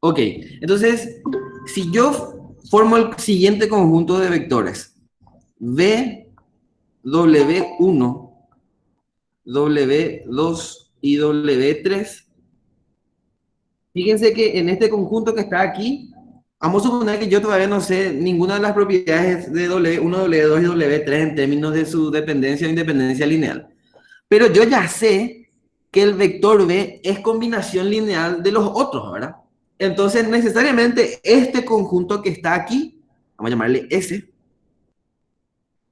Ok, entonces, si yo formo el siguiente conjunto de vectores, V, W1, W2 y W3, fíjense que en este conjunto que está aquí, vamos a suponer que yo todavía no sé ninguna de las propiedades de W1, W2 y W3 en términos de su dependencia o independencia lineal. Pero yo ya sé que el vector B es combinación lineal de los otros, ¿verdad? Entonces, necesariamente este conjunto que está aquí, vamos a llamarle S,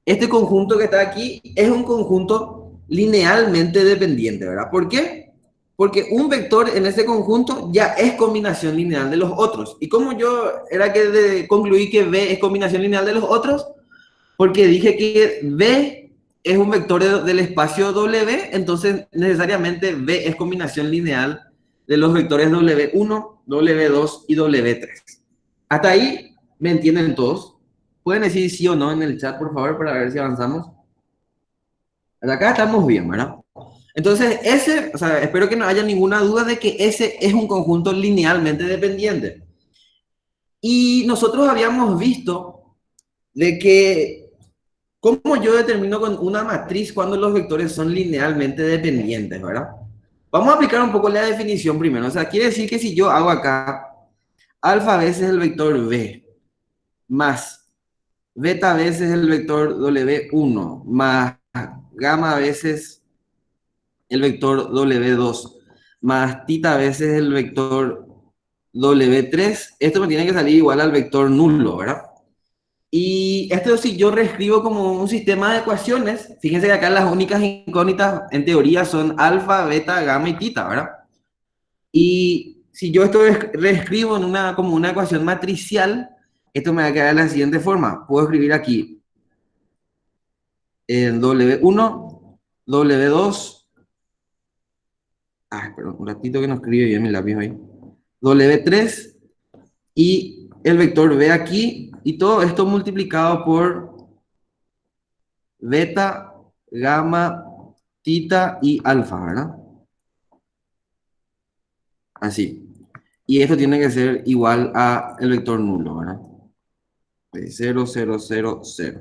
este conjunto que está aquí es un conjunto linealmente dependiente, ¿verdad? ¿Por qué? Porque un vector en ese conjunto ya es combinación lineal de los otros. ¿Y cómo yo era que concluí que B es combinación lineal de los otros? Porque dije que B es un vector del espacio W, entonces necesariamente B es combinación lineal de los vectores W1, W2 y W3. Hasta ahí me entienden todos. Pueden decir sí o no en el chat, por favor, para ver si avanzamos. Hasta acá estamos bien, ¿verdad? Entonces, ese, o sea, espero que no haya ninguna duda de que ese es un conjunto linealmente dependiente. Y nosotros habíamos visto de que ¿cómo yo determino con una matriz cuando los vectores son linealmente dependientes, verdad? Vamos a aplicar un poco la definición primero. O sea, quiere decir que si yo hago acá alfa veces el vector B más beta veces el vector W1 más gamma veces el vector W2 más tita veces el vector W3, esto me tiene que salir igual al vector nulo, ¿verdad? Y esto si yo reescribo como un sistema de ecuaciones, fíjense que acá las únicas incógnitas en teoría son alfa, beta, gamma y tita, ¿verdad? Y si yo esto reescribo en una, como una ecuación matricial, esto me va a quedar de la siguiente forma. Puedo escribir aquí el W1, W2, perdón, un ratito que no escribe bien mi lápiz ahí, W3 y el vector B aquí, y todo esto multiplicado por beta, gamma, tita y alfa, ¿verdad? Así. Y esto tiene que ser igual a el vector nulo, ¿verdad? De 0, 0, 0, 0.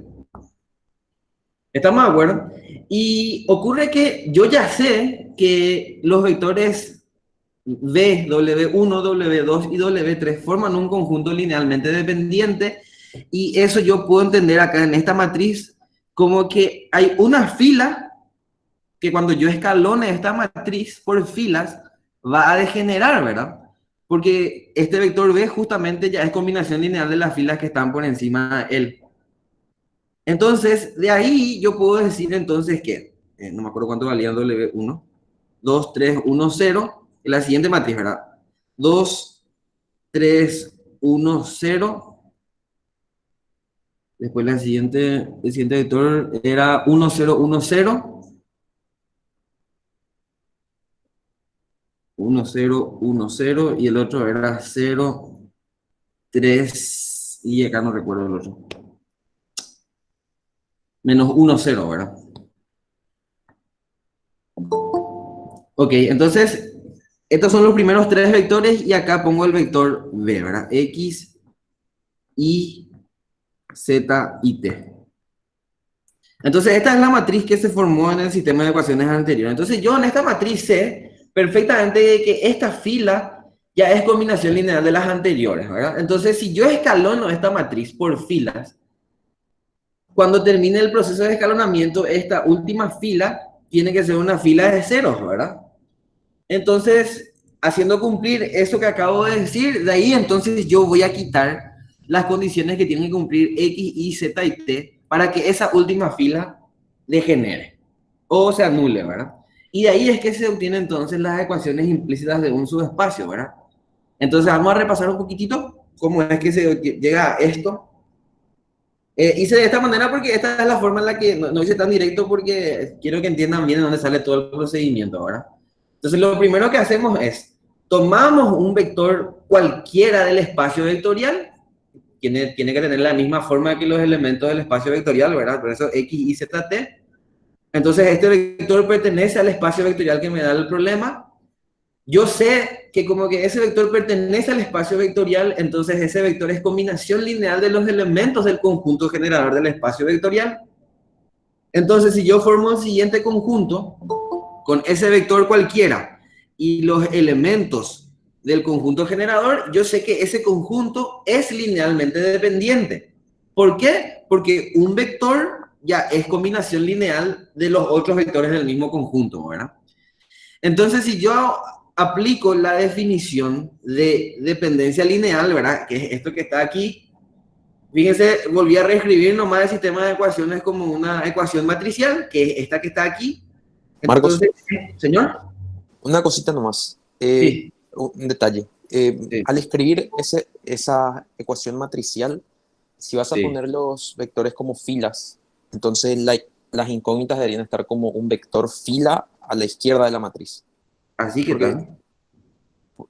¿Estamos de acuerdo? Y ocurre que yo ya sé que los vectores V, W1, W2 y W3 forman un conjunto linealmente dependiente y eso yo puedo entender acá en esta matriz como que hay una fila que cuando yo escalone esta matriz por filas, va a degenerar, ¿verdad? Porque este vector B justamente ya es combinación lineal de las filas que están por encima de él. Entonces, de ahí yo puedo decir entonces que, no me acuerdo cuánto valía W1, 2, 3, 1, 0, la siguiente matriz, ¿verdad? 2, 3, 1, 0, después el siguiente vector era 1, 0, 1, 0, 1, 0, 1, 0, y el otro era 0, 3, y acá no recuerdo el otro. Menos 1, 0, ¿verdad? Ok, entonces, estos son los primeros tres vectores y acá pongo el vector B, ¿verdad? X, Y, Z y T. Entonces, esta es la matriz que se formó en el sistema de ecuaciones anterior. Entonces, yo en esta matriz sé perfectamente que esta fila ya es combinación lineal de las anteriores, ¿verdad? Entonces, si yo escalono esta matriz por filas, cuando termine el proceso de escalonamiento, esta última fila tiene que ser una fila de ceros, ¿verdad? Entonces, haciendo cumplir eso que acabo de decir, de ahí entonces yo voy a quitar las condiciones que tienen que cumplir X, Y, Z y T para que esa última fila degenere o se anule, ¿verdad? Y de ahí es que se obtienen entonces las ecuaciones implícitas de un subespacio, ¿verdad? Entonces vamos a repasar un poquitito cómo es que se llega a esto. Hice de esta manera porque esta es la forma en la que no hice tan directo porque quiero que entiendan bien de dónde sale todo el procedimiento, ¿verdad? Entonces lo primero que hacemos es, tomamos un vector cualquiera del espacio vectorial, tiene que tener la misma forma que los elementos del espacio vectorial, ¿verdad? Por eso X, Y, Z, T. Entonces este vector pertenece al espacio vectorial que me da el problema. Yo sé que como que ese vector pertenece al espacio vectorial, entonces ese vector es combinación lineal de los elementos del conjunto generador del espacio vectorial. Entonces, si yo formo el siguiente conjunto con ese vector cualquiera y los elementos del conjunto generador, yo sé que ese conjunto es linealmente dependiente. ¿Por qué? Porque un vector ya es combinación lineal de los otros vectores del mismo conjunto, ¿verdad? Entonces, si yo aplico la definición de dependencia lineal, ¿verdad? Que es esto que está aquí. Fíjense, volví a reescribir nomás el sistema de ecuaciones como una ecuación matricial, que es esta que está aquí. Marcos, Entonces, señor. una cosita nomás, Sí, un detalle. sí, Al escribir esa ecuación matricial, si vas a sí. poner los vectores como filas, entonces las incógnitas deberían estar como un vector fila a la izquierda de la matriz. Así que Porque,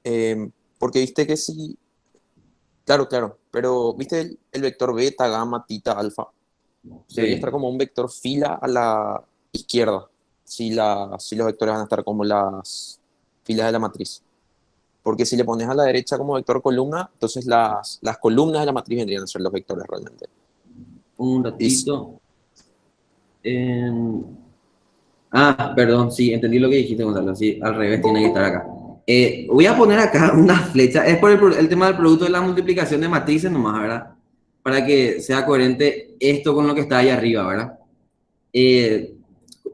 tal. porque viste que si, claro, claro, pero viste el vector beta, gamma, tita, alfa, debería estar Sí. como un vector fila a la izquierda, si los vectores van a estar como las filas de la matriz. Porque si le pones a la derecha como vector columna, entonces las columnas de la matriz vendrían a ser los vectores realmente. Un Y, ratito. En- Ah, perdón, sí, entendí lo que dijiste, Gonzalo. Sí, al revés, tiene que estar acá. Voy a poner acá una flecha. Es por el tema del producto de la multiplicación de matrices nomás, ¿verdad? Para que sea coherente esto con lo que está ahí arriba, ¿verdad? Eh,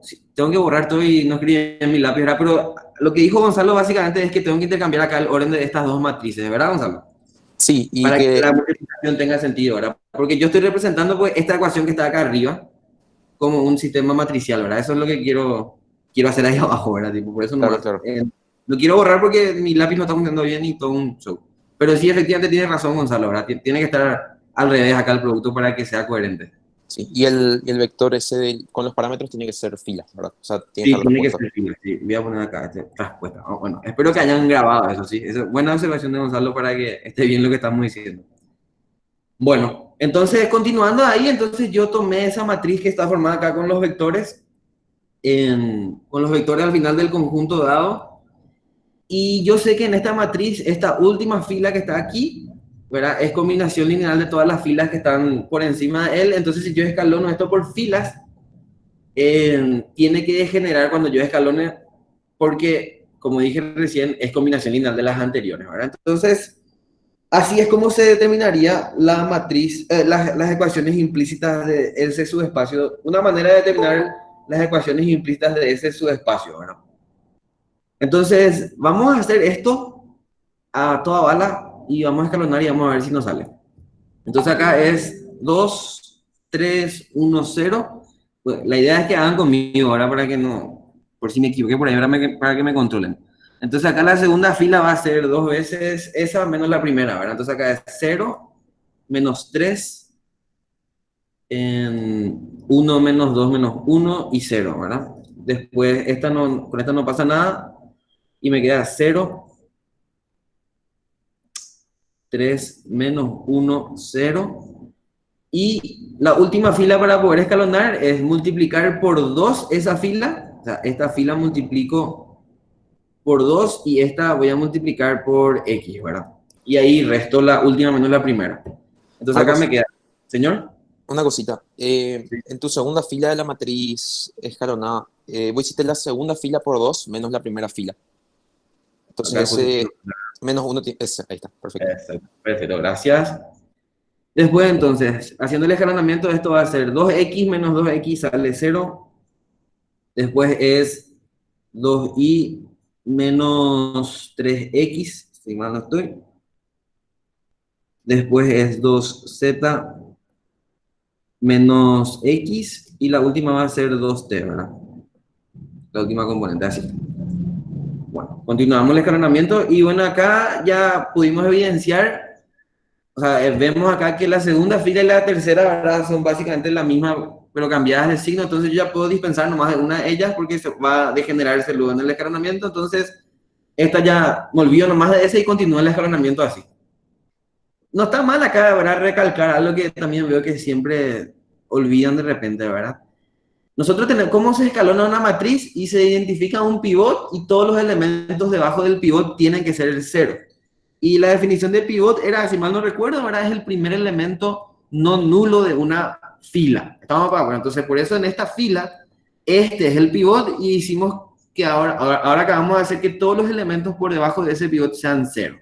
sí, tengo que borrar todo y no escribir en mi lápiz, ¿verdad? Pero lo que dijo Gonzalo básicamente es que tengo que intercambiar acá el orden de estas dos matrices, ¿verdad, Gonzalo? sí, y Para que que, la multiplicación tenga sentido, ¿verdad? Porque yo estoy representando pues esta ecuación que está acá arriba como un sistema matricial, ¿verdad? Eso es lo que quiero hacer ahí abajo, ¿verdad? Tipo, por eso claro, nomás. claro, Lo quiero borrar porque mi lápiz no está funcionando bien y todo un show. Pero sí, efectivamente tiene razón Gonzalo, ¿verdad? Tiene que estar al revés acá el producto para que sea coherente. sí. Y el vector ese con los parámetros tiene que ser filas, ¿verdad? O sea, tiene que Sí, estar tiene que repuesto. ser fiel, sí. Voy a poner acá respuesta. Oh, bueno, espero que hayan grabado eso, sí. Buena observación de Gonzalo para que esté bien lo que estamos diciendo. Bueno, entonces continuando ahí, entonces yo tomé esa matriz que está formada acá con los vectores, con los vectores al final del conjunto dado. Y yo sé que en esta matriz, esta última fila que está aquí, ¿verdad? Es combinación lineal de todas las filas que están por encima de él. Entonces, si yo escalono esto por filas, tiene que degenerar cuando yo escalone, porque, como dije recién, es combinación lineal de las anteriores, ¿verdad? Entonces, así es como se determinaría la matriz, las ecuaciones implícitas de ese subespacio, una manera de determinar las ecuaciones implícitas de ese subespacio, ¿verdad? Entonces, vamos a hacer esto a toda bala y vamos a escalonar y vamos a ver si nos sale. Entonces acá es 2 3 1 0. Pues, la idea es que hagan conmigo ahora para que no, por si me equivoqué por ahí, para que me controlen. Entonces acá la segunda fila va a ser dos veces esa menos la primera, ¿verdad? Entonces acá es 0, menos 3, en 1 menos 2 menos uno y cero, ¿verdad? Después con esta no pasa nada y me queda 0, 3 menos uno cero. Y la última fila para poder escalonar es multiplicar por 2 esa fila. O sea, esta fila multiplico por 2 y esta voy a multiplicar por X, ¿verdad? Y ahí resto la última menos la primera. Entonces acá me Marcos, queda, señor. una cosita. Sí. En tu segunda fila de la matriz escalonada, vos hiciste la segunda fila por 2 menos la primera fila. Entonces Acá puse. ese menos uno, ahí está, perfecto. Perfecto, perfecto, gracias. Después entonces, haciendo el escalonamiento, esto va a ser 2x menos 2x sale cero. Después es 2y menos 3x, si mal no estoy. Después es 2z menos x y la última va a ser 2t, ¿verdad? La última componente, así. Bueno, continuamos el escalonamiento y bueno, acá ya pudimos evidenciar, o sea, vemos acá que la segunda fila y la tercera, ¿verdad? Son básicamente la misma, pero cambiadas de signo, entonces yo ya puedo dispensar nomás de una de ellas porque se va a degenerarse luego en el escalonamiento, entonces esta ya me olvido nomás de ese y continúa el escalonamiento así. No está mal acá, ¿verdad? Recalcar algo que también veo que siempre olvidan de repente, ¿verdad? Nosotros tenemos cómo se escalona una matriz y se identifica un pivot y todos los elementos debajo del pivot tienen que ser el cero. Y la definición de pivot era, si mal no recuerdo, ¿verdad? Es el primer elemento no nulo de una fila. Estamos para, bueno, entonces por eso en esta fila, este es el pivot y hicimos que ahora acabamos de hacer que todos los elementos por debajo de ese pivot sean cero.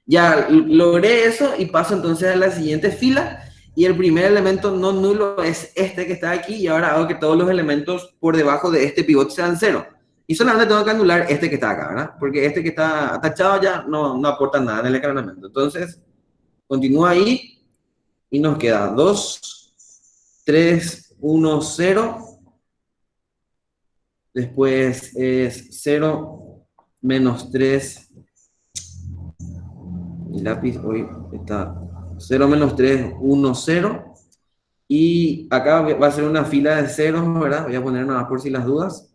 Ya logré eso y paso entonces a la siguiente fila y el primer elemento no nulo es este que está aquí y ahora hago que todos los elementos por debajo de este pivot sean cero. Y solamente tengo que anular este que está acá, ¿verdad? Porque este que está tachado ya no aporta nada en el escalonamiento. Entonces, continúa ahí y nos queda 2, 3, 1, 0. Después es 0, menos 3. Mi lápiz hoy está 0, menos 3, 1, 0. Y acá va a ser una fila de ceros, ¿verdad? Voy a poner nada más por si las dudas.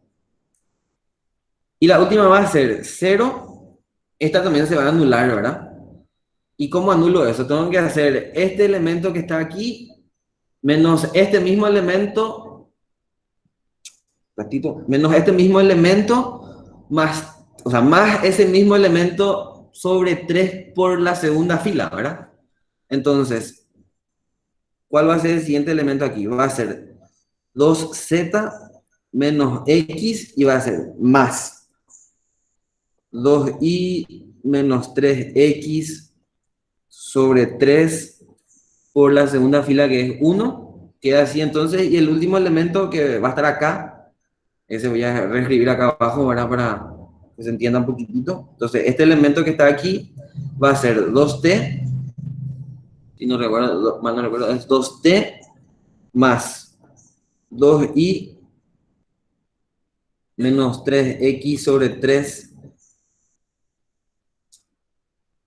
Y la última va a ser 0. Esta también se va a anular, ¿verdad? ¿Y cómo anulo eso? Tengo que hacer este elemento que está aquí menos este mismo elemento, ratito, menos este mismo elemento más, o sea, más ese mismo elemento sobre 3 por la segunda fila, ¿verdad? Entonces, ¿cuál va a ser el siguiente elemento aquí? Va a ser 2z menos x y va a ser más 2y menos 3x sobre 3 por la segunda fila que es 1. Queda así entonces. Y el último elemento que va a estar acá, ese voy a reescribir acá abajo, ¿verdad? Para que se entienda un poquitito. Entonces, este elemento que está aquí va a ser 2t, si no recuerdo, mal no recuerdo, es 2t más 2y menos 3x sobre 3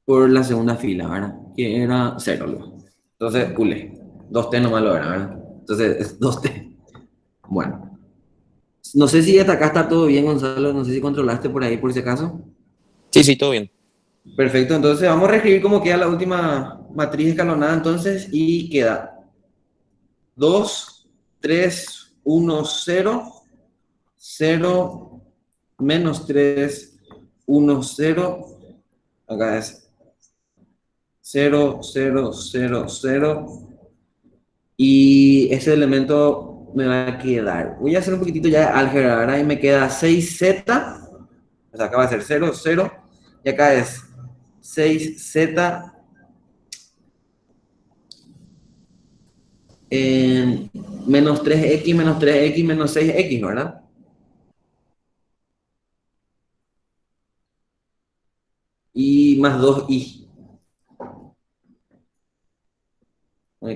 por la segunda fila, ¿verdad? Que era 0 luego. Entonces, pule. 2t nomás lo era, ¿verdad? Entonces, es 2t. Bueno. No sé si hasta acá está todo bien, Gonzalo. No sé si controlaste por ahí, por si acaso. Sí, sí, todo bien. Perfecto. Entonces, vamos a reescribir cómo queda la última matriz escalonada, entonces, y queda 2, 3, 1, 0, 0, menos 3, 1, 0. Acá es 0, 0, 0, 0. Y ese elemento me va a quedar. Voy a hacer un poquitito ya de álgebra, ¿verdad? Y me queda 6z. O sea, acá va a ser 0, 0. Y acá es 6z en menos 3x menos 3x menos 6x, ¿verdad? Y más 2y.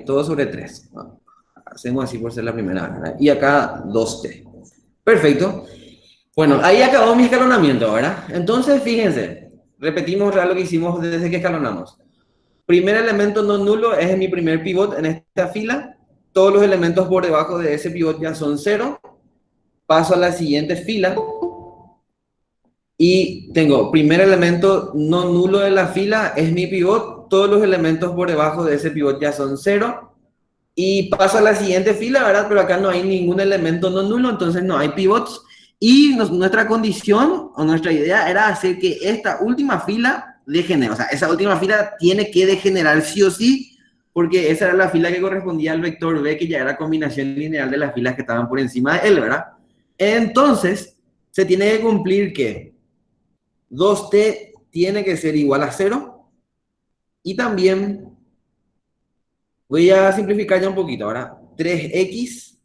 Todo sobre 3. Hacemos así por ser la primera, ¿verdad? Y acá 2t. Perfecto. Bueno, ahí acabó mi escalonamiento, ¿verdad? Entonces, fíjense, repetimos lo que hicimos desde que escalonamos. Primer elemento no nulo es mi primer pivot en esta fila. Todos los elementos por debajo de ese pivot ya son 0. Paso a la siguiente fila y tengo primer elemento no nulo de la fila es mi pivot. Todos los elementos por debajo de ese pivot ya son 0. Y paso a la siguiente fila, ¿verdad? Pero acá no hay ningún elemento no nulo, entonces no hay pivots. Y nuestra condición o nuestra idea era hacer que esta última fila degenere. O sea, esa última fila tiene que degenerar sí o sí, porque esa era la fila que correspondía al vector B, que ya era combinación lineal de las filas que estaban por encima de él, ¿verdad? Entonces, se tiene que cumplir que 2t tiene que ser igual a 0 y también voy a simplificar ya un poquito, ¿verdad? 3x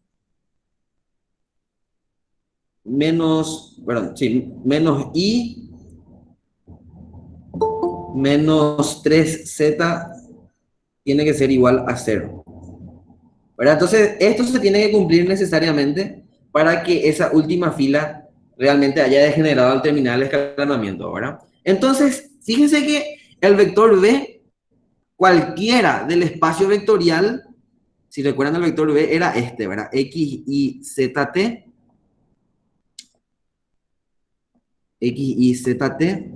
menos, perdón, sí, menos y menos 3z tiene que ser igual a 0. ¿Verdad? Entonces, esto se tiene que cumplir necesariamente para que esa última fila realmente haya degenerado al terminar el escalonamiento, ¿verdad? Entonces, fíjense que el vector B, cualquiera del espacio vectorial, si recuerdan el vector B, era este, ¿verdad? X, Y, Z, T. X, Y, Z, T.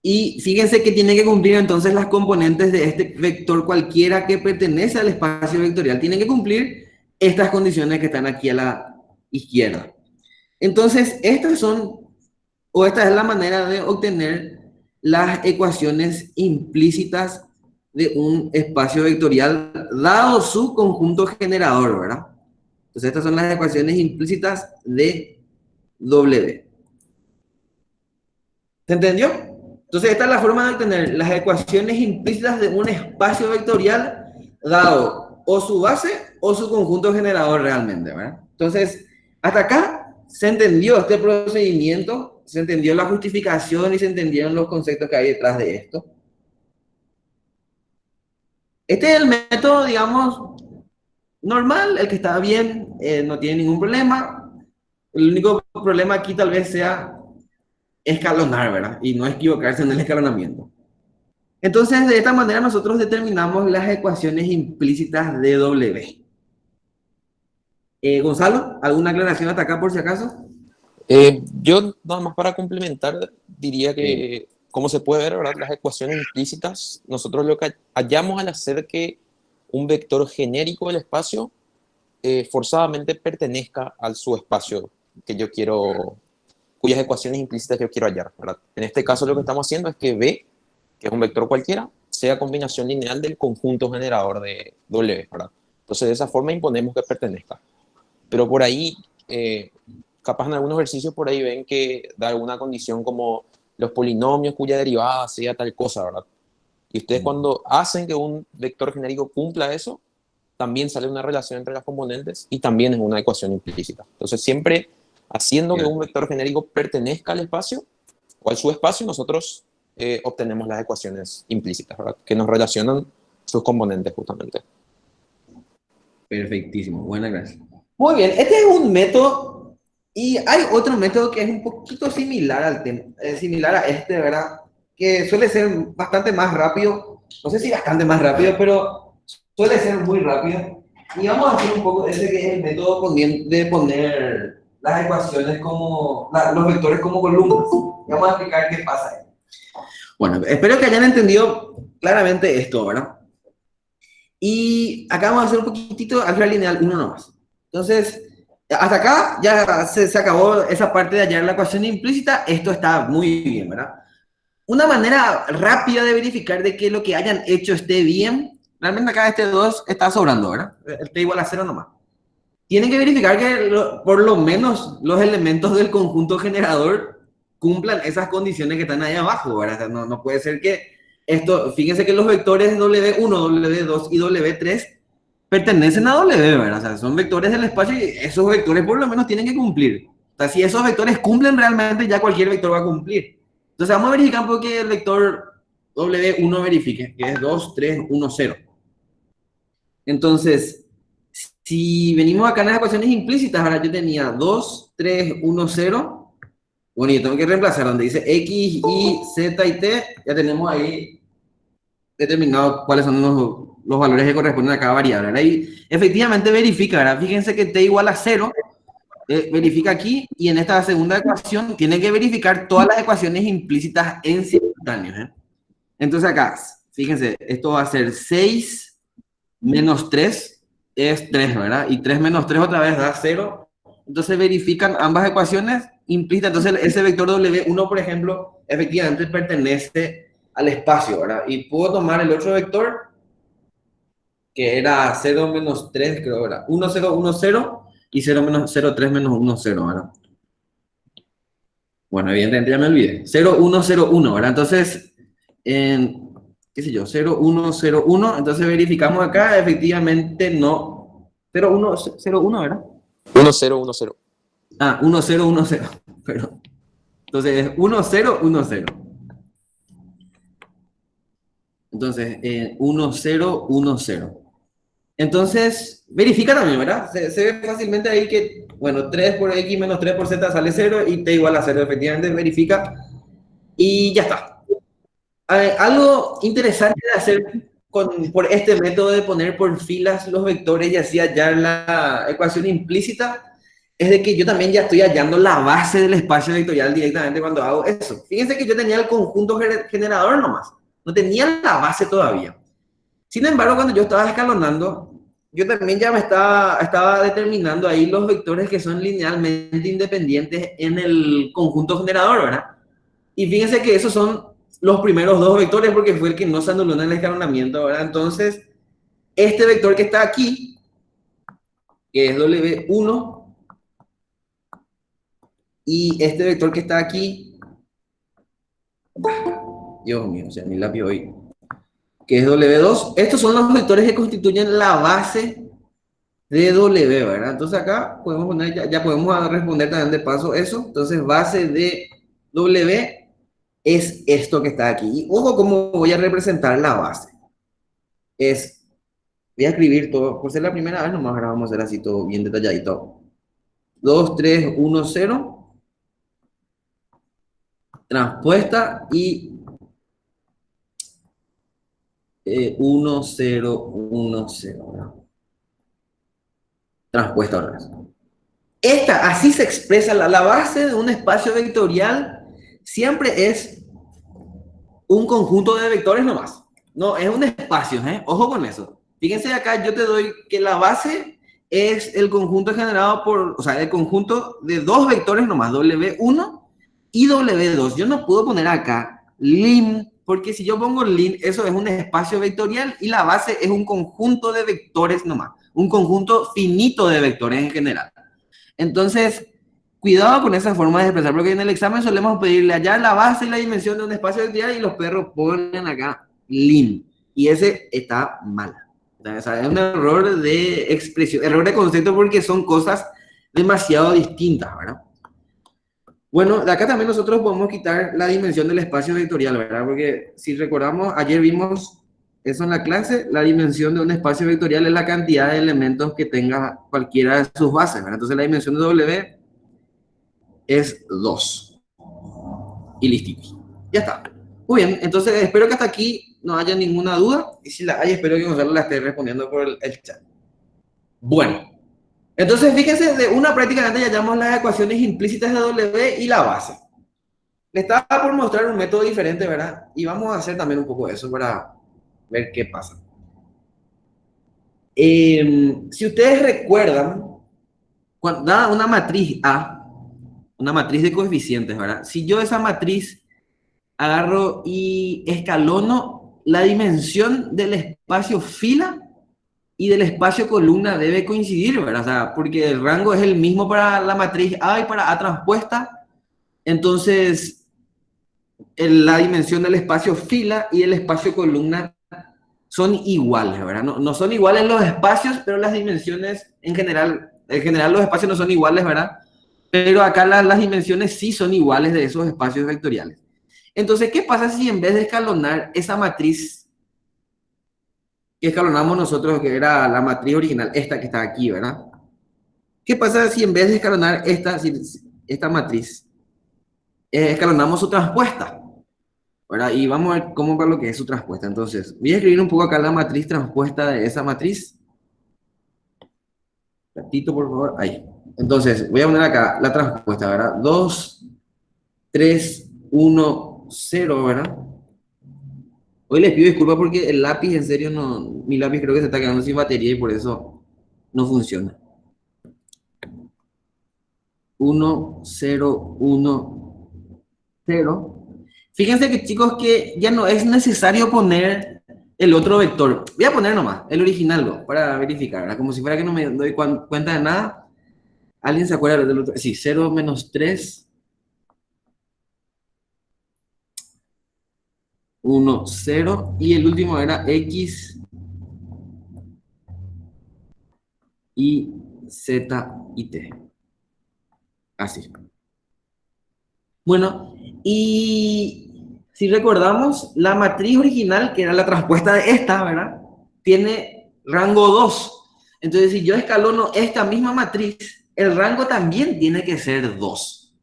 Y fíjense que tiene que cumplir entonces las componentes de este vector cualquiera que pertenece al espacio vectorial. Tienen que cumplir estas condiciones que están aquí a la izquierda. Entonces, estas son, o esta es la manera de obtener las ecuaciones implícitas de un espacio vectorial dado su conjunto generador, ¿verdad? Entonces, estas son las ecuaciones implícitas de W. ¿Se entendió? Entonces, esta es la forma de obtener las ecuaciones implícitas de un espacio vectorial dado o su base o su conjunto generador realmente, ¿verdad? Entonces, hasta acá se entendió este procedimiento, se entendió la justificación y se entendieron los conceptos que hay detrás de esto. Este es el método, digamos, normal, el que está bien, no tiene ningún problema. El único problema aquí tal vez sea escalonar, ¿verdad? Y no equivocarse en el escalonamiento. Entonces, de esta manera nosotros determinamos las ecuaciones implícitas de W. Gonzalo, ¿alguna aclaración hasta acá por si acaso? Yo, nada más para complementar, diría Sí. que, como se puede ver, ¿verdad? Las ecuaciones implícitas, nosotros lo que hallamos al hacer que un vector genérico del espacio forzadamente pertenezca al subespacio que yo quiero, cuyas ecuaciones implícitas yo quiero hallar, ¿verdad? En este caso lo que estamos haciendo es que B, que es un vector cualquiera, sea combinación lineal del conjunto generador de W, ¿verdad? Entonces de esa forma imponemos que pertenezca. Pero por ahí, capaz en algunos ejercicios por ahí ven que da alguna condición como los polinomios cuya derivada sea tal cosa, ¿verdad? Y ustedes cuando hacen que un vector genérico cumpla eso, también sale una relación entre las componentes y también es una ecuación implícita. Entonces siempre haciendo que un vector genérico pertenezca al espacio o al subespacio, nosotros obtenemos las ecuaciones implícitas, ¿verdad? Que nos relacionan sus componentes justamente. Perfectísimo, buenas gracias. Muy bien, este es un método y hay otro método que es un poquito similar al tema, similar a este, ¿verdad? Que suele ser bastante más rápido, no sé si bastante más rápido, pero suele ser muy rápido. Y vamos a hacer un poco ese que es el método de poner las ecuaciones como, los vectores como columnas. Y vamos a explicar qué pasa ahí. Bueno, espero que hayan entendido claramente esto, ¿verdad? Y acá vamos a hacer un poquitito álgebra lineal 1 nomás. Entonces, hasta acá ya se acabó esa parte de hallar la ecuación implícita. Esto está muy bien, ¿verdad? Una manera rápida de verificar de que lo que hayan hecho esté bien, realmente acá este 2 está sobrando, ¿verdad? El t igual a 0 nomás. Tienen que verificar que por lo menos los elementos del conjunto generador cumplan esas condiciones que están ahí abajo, ¿verdad? O sea, no puede ser que esto, fíjense que los vectores W1, W2 y W3 pertenecen a W, ¿verdad? O sea, son vectores del espacio y esos vectores por lo menos tienen que cumplir. O sea, si esos vectores cumplen realmente, ya cualquier vector va a cumplir. Entonces vamos a verificar porque el vector W1 verifique, que es 2, 3, 1, 0. Entonces, si venimos acá en las ecuaciones implícitas, ahora yo tenía 2, 3, 1, 0. Bueno, yo tengo que reemplazar donde dice X, Y, Z y T. Ya tenemos ahí determinado cuáles son los valores que corresponden a cada variable. ¿Verdad? Y efectivamente verifica, ¿verdad? Fíjense que T igual a 0. Verifica aquí y en esta segunda ecuación tiene que verificar todas las ecuaciones implícitas en simultáneo. Entonces acá, fíjense, esto va a ser 6 menos 3 es 3, ¿verdad? Y 3 menos 3 otra vez da 0. Entonces verifican ambas ecuaciones implícitas. Entonces ese vector W1, por ejemplo, efectivamente pertenece al espacio, ¿verdad? Y puedo tomar el otro vector, que era 0 menos 3, creo, ¿verdad? 1, 0, 1, 0 y 0 menos 0, 3 menos 1, 0, ¿verdad? Bueno, evidentemente ya me olvidé. 0, 1, 0, 1, ¿verdad? Entonces, qué sé yo, 0, 1, 0, 1. Entonces verificamos acá, efectivamente no. 0, 1, 0, 1, ¿verdad? 1, 0, 1, 0. Ah, 1, 0, 1, 0. Pero, entonces es 1, 0, 1, 0. Entonces, 1, 0, 1, 0. Entonces, verifica también, ¿verdad? Se ve fácilmente ahí que, bueno, 3 por X menos 3 por Z sale 0 y T igual a 0. Efectivamente, verifica y ya está. Algo interesante de hacer por este método de poner por filas los vectores y así hallar la ecuación implícita es de que yo también ya estoy hallando la base del espacio vectorial directamente cuando hago eso. Fíjense que yo tenía el conjunto generador nomás, no tenía la base todavía. Sin embargo, cuando yo estaba escalonando, yo también ya estaba determinando ahí los vectores que son linealmente independientes en el conjunto generador, ¿verdad? Y fíjense que esos son los primeros dos vectores porque fue el que no se anuló en el escalonamiento, ¿verdad? Entonces, este vector que está aquí, que es W1, y este vector que está aquí, Dios mío, o sea, mi lápiz hoy, que es W2, estos son los vectores que constituyen la base de W, ¿verdad? Entonces acá podemos poner, ya podemos responder también de paso eso. Entonces base de W es esto que está aquí. Y ojo cómo voy a representar la base. Voy a escribir todo, por ser la primera vez nomás, ahora vamos a hacer así todo bien detalladito. 2, 3, 1, 0. Transpuesta y 1, 0, 1, 0, ¿verdad? Transpuesta otra vez. Así se expresa la base de un espacio vectorial, siempre es un conjunto de vectores nomás. No, es un espacio, ¿eh? Ojo con eso. Fíjense acá, yo te doy que la base es el conjunto generado por, o sea, el conjunto de dos vectores nomás, W1 y W2. Yo no puedo poner acá lim, porque si yo pongo lim, eso es un espacio vectorial y la base es un conjunto de vectores nomás, un conjunto finito de vectores en general. Entonces, cuidado con esa forma de expresar, porque en el examen solemos pedirle allá la base y la dimensión de un espacio vectorial y los perros ponen acá lim. Y ese está mal. O sea, es un error de expresión, error de concepto porque son cosas demasiado distintas, ¿verdad? Bueno, de acá también nosotros podemos quitar la dimensión del espacio vectorial, ¿verdad? Porque si recordamos, ayer vimos eso en la clase, la dimensión de un espacio vectorial es la cantidad de elementos que tenga cualquiera de sus bases, ¿verdad? Entonces la dimensión de W es 2. Y listitos. Ya está. Muy bien, entonces espero que hasta aquí no haya ninguna duda. Y si la hay, espero que Gonzalo la esté respondiendo por el chat. Bueno, entonces fíjense, de una prácticamente ya llamamos las ecuaciones implícitas de W y la base. Le estaba por mostrar un método diferente, ¿verdad? Y vamos a hacer también un poco de eso para ver qué pasa. Si ustedes recuerdan, dada una matriz A, una matriz de coeficientes, ¿verdad? Si yo esa matriz agarro y escalono, la dimensión del espacio fila y del espacio columna debe coincidir, ¿verdad? O sea, porque el rango es el mismo para la matriz A y para A transpuesta. Entonces, la dimensión del espacio fila y del espacio columna son iguales, ¿verdad? No son iguales los espacios, pero las dimensiones en general los espacios no son iguales, ¿verdad? Pero acá las dimensiones sí son iguales de esos espacios vectoriales. Entonces, ¿qué pasa si en vez de escalonar esa matriz que escalonamos nosotros, que era la matriz original, esta que está aquí, ¿verdad? ¿Qué pasa si en vez de escalonar esta matriz, escalonamos su transpuesta? ¿Verdad? Y vamos a ver cómo va lo que es su transpuesta. Entonces, voy a escribir un poco acá la matriz transpuesta de esa matriz. Ratito, por favor. Ahí. Entonces, voy a poner acá la transpuesta, ¿verdad? 2, 3, 1, 0, ¿verdad? Hoy les pido disculpas porque el lápiz, en serio, no, mi lápiz creo que se está quedando sin batería y por eso no funciona. 1, 0, 1, 0. Fíjense que, chicos, que ya no es necesario poner el otro vector. Voy a poner nomás el original, ¿no? Para verificar, ¿verdad? Como si fuera que no me doy cuenta de nada. ¿Alguien se acuerda del otro? Sí, 0 menos 3. 1, 0. Y el último era X y Z y T. Así. Bueno, y si recordamos, la matriz original, que era la transpuesta de esta, ¿verdad? Tiene rango 2. Entonces, si yo escalono esta misma matriz, el rango también tiene que ser 2.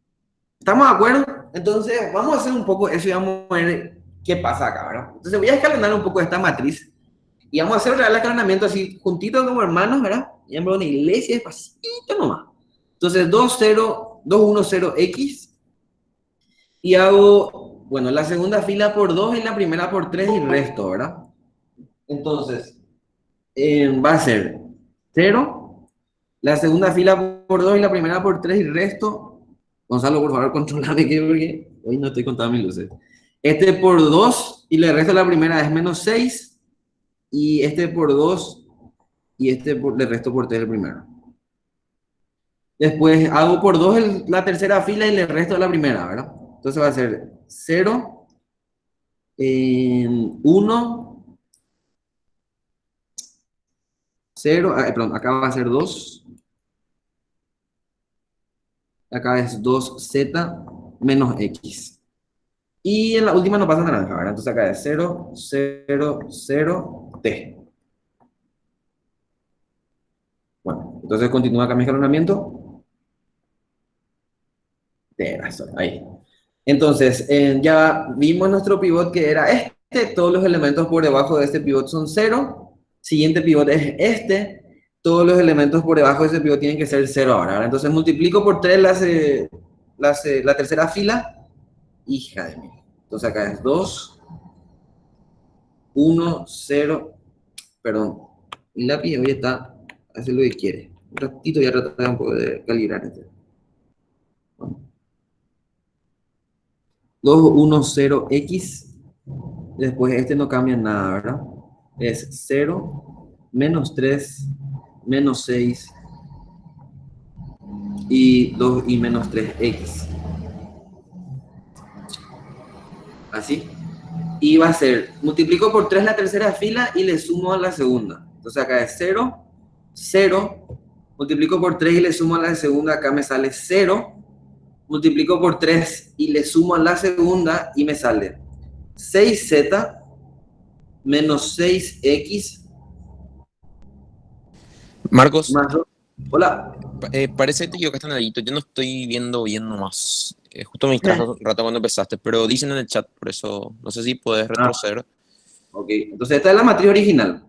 ¿Estamos de acuerdo? Entonces, vamos a hacer un poco eso y vamos a ver qué pasa acá, ¿verdad? Entonces, voy a escalonar un poco esta matriz y vamos a hacer el escalonamiento así, juntito como hermanos, ¿verdad? Y en una iglesia, despacito nomás. Entonces 210x y hago, bueno, la segunda fila por 2 y la primera por 3 y resto, ¿verdad? Entonces, va a ser 0, la segunda fila por 2 y la primera por 3 y resto. Gonzalo, por favor, controlame que porque hoy no estoy contando mis luces. Este por 2 y el resto de la primera es menos 6 y este por 2 y este por, el resto por 3 el primero. Después hago por 2 la tercera fila y el resto de la primera, ¿verdad? Entonces va a ser 0, 1, 0, perdón, acá va a ser 2, acá es 2z menos x. Y en la última no pasa naranja, ¿verdad? Entonces acá es 0, 0, 0, t. Bueno, entonces continúa acá mi escalonamiento. T, ahí. Entonces, ya vimos nuestro pivot que era este. Todos los elementos por debajo de este pivot son 0. Siguiente pivot es este. Todos los elementos por debajo de ese pivot tienen que ser 0 ahora, ¿verdad? Entonces multiplico por 3 la tercera fila. Hija de mí. Entonces acá es 2, 1, 0. Perdón. Mi lápiz hoy está haciendo lo que quiere. Un ratito ya tratar un poco de calibrar este. Bueno. 2, 1, 0, x. Después este no cambia nada, ¿verdad? Es 0, menos 3, menos 6 y 2 y menos 3x. Así. Y va a ser, multiplico por 3 la tercera fila y le sumo a la segunda. Entonces acá es 0, 0. Multiplico por 3 y le sumo a la segunda, acá me sale 0. Multiplico por 3 y le sumo a la segunda y me sale 6z menos 6x Marcos, más 2. Hola. parece que te equivocaste en algo. Yo no estoy viendo bien nomás. Justo me distrajo un rato cuando empezaste, pero dicen en el chat, por eso no sé si puedes retroceder. Ok, entonces esta es la matriz original.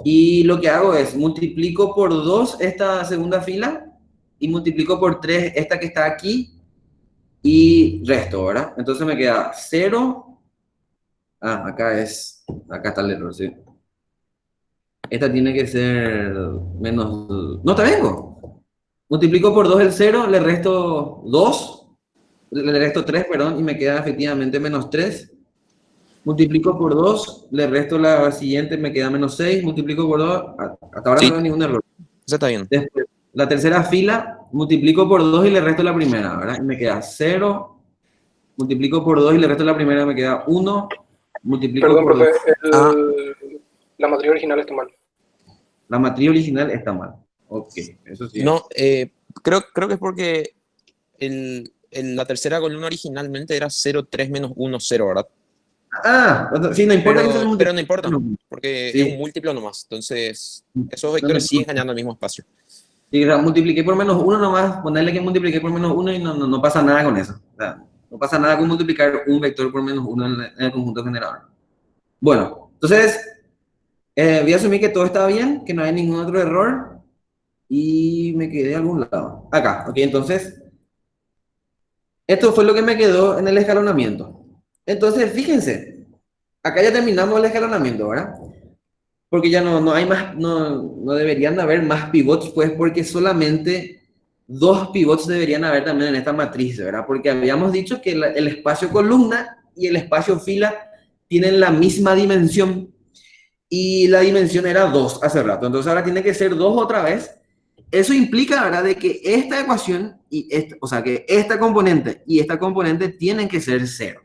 Y lo que hago es multiplico por 2 esta segunda fila y multiplico por 3 esta que está aquí y resto, ¿verdad? Entonces me queda 0. Acá está el error, sí. Esta tiene que ser menos... No, te vengo. Multiplico por 2 el 0, le resto 2, le resto 3, perdón, y me queda efectivamente menos 3. Multiplico por 2, le resto la siguiente, me queda menos 6. Multiplico por 2, hasta ahora no Sí, veo ningún error. eso está bien. Después, la tercera fila, multiplico por 2 y le resto la primera, ¿verdad? Y me queda 0. Multiplico por 2 y le resto la primera, me queda 1. Multiplico Perdón, por 2. profe, la matriz original está mal. La matriz original está mal. Ok, eso sí. No, creo que es porque la tercera columna originalmente era 0, 3 menos 1, 0, ¿verdad? Sí, no importa que se Pero no importa, porque sí, es un múltiplo nomás. Entonces, esos vectores siguen ganando el mismo espacio. Sí, o sea, multipliqué por menos 1 nomás, ponerle que multipliqué por menos 1 y no pasa nada con eso. O sea, no pasa nada con multiplicar un vector por menos 1 en el conjunto generador. Bueno, entonces, voy a asumir que todo está bien, que no hay ningún otro error y me quedé a algún lado. Acá, ok, entonces, esto fue lo que me quedó en el escalonamiento. Entonces, fíjense, acá ya terminamos el escalonamiento, ¿verdad? Porque ya no hay más, no deberían haber más pivots, pues, porque solamente 2 pivots deberían haber también en esta matriz, ¿verdad? Porque habíamos dicho que el espacio columna y el espacio fila tienen la misma dimensión y la dimensión era 2 hace rato, entonces ahora tiene que ser 2 otra vez. Eso implica, ¿verdad?, de que esta ecuación, o sea, que esta componente y esta componente tienen que ser 0.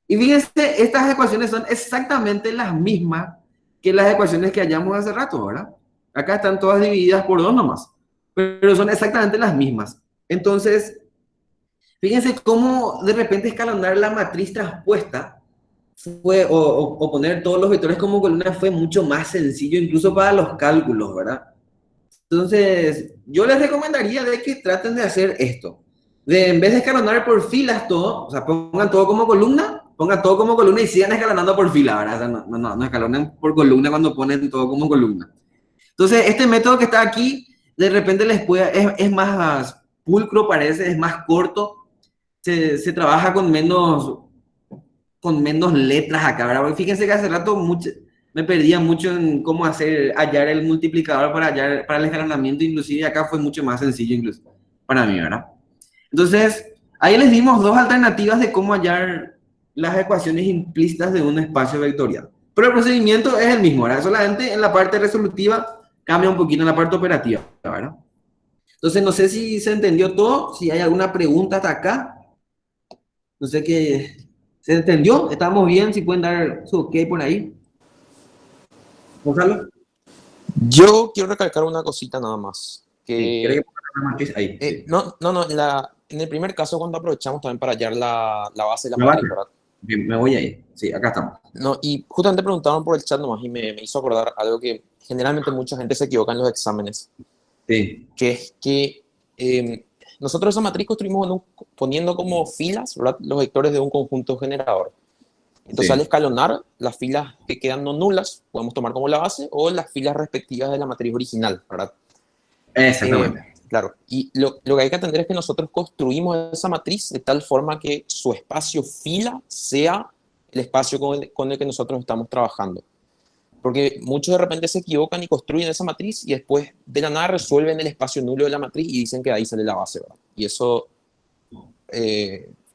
Y fíjense, estas ecuaciones son exactamente las mismas que las ecuaciones que hallamos hace rato, ¿verdad? Acá están todas divididas por 2 nomás, pero son exactamente las mismas. Entonces, fíjense cómo de repente escalonar la matriz transpuesta o poner todos los vectores como columnas fue mucho más sencillo, incluso para los cálculos, ¿verdad? Entonces, yo les recomendaría de que traten de hacer esto. En vez de escalonar por filas todo, o sea, pongan todo como columna, y sigan escalonando por fila, ¿verdad? O sea, no escalonen por columna cuando ponen todo como columna. Entonces, este método que está aquí de repente les puede, es más pulcro, parece, es más corto, se trabaja con menos letras acá, ¿verdad? Porque fíjense que hace rato me perdía mucho en cómo hallar el multiplicador para el escalonamiento, inclusive acá fue mucho más sencillo incluso para mí, ¿verdad? Entonces, ahí les dimos dos alternativas de cómo hallar las ecuaciones implícitas de un espacio vectorial. Pero el procedimiento es el mismo, ¿verdad? Solamente en la parte resolutiva cambia un poquito en la parte operativa, ¿verdad? Entonces, no sé si se entendió todo, si hay alguna pregunta hasta acá. No sé qué. ¿Se entendió? ¿Estamos bien? Si pueden dar su ok por ahí. Gonzalo. Yo quiero recalcar una cosita nada más. Sí, ¿querés que ponga la matriz ahí? Sí. No, en el primer caso cuando aprovechamos también para hallar la base de la ¿Me matriz, vale? ¿verdad? Bien, me voy ahí. Sí, acá estamos. No, y justamente preguntaron por el chat nomás y me hizo acordar algo que generalmente mucha gente se equivoca en los exámenes, Sí, que es que nosotros esa matriz construimos poniendo como filas, ¿verdad?, los vectores de un conjunto generador. Entonces, sí. al escalonar, las filas que quedan no nulas podemos tomar como la base o las filas respectivas de la matriz original, ¿verdad? Exactamente. Claro, y lo que hay que entender es que nosotros construimos esa matriz de tal forma que su espacio fila sea el espacio con el que nosotros estamos trabajando. Porque muchos de repente se equivocan y construyen esa matriz y después de la nada resuelven el espacio nulo de la matriz y dicen que de ahí sale la base, ¿verdad? Y eso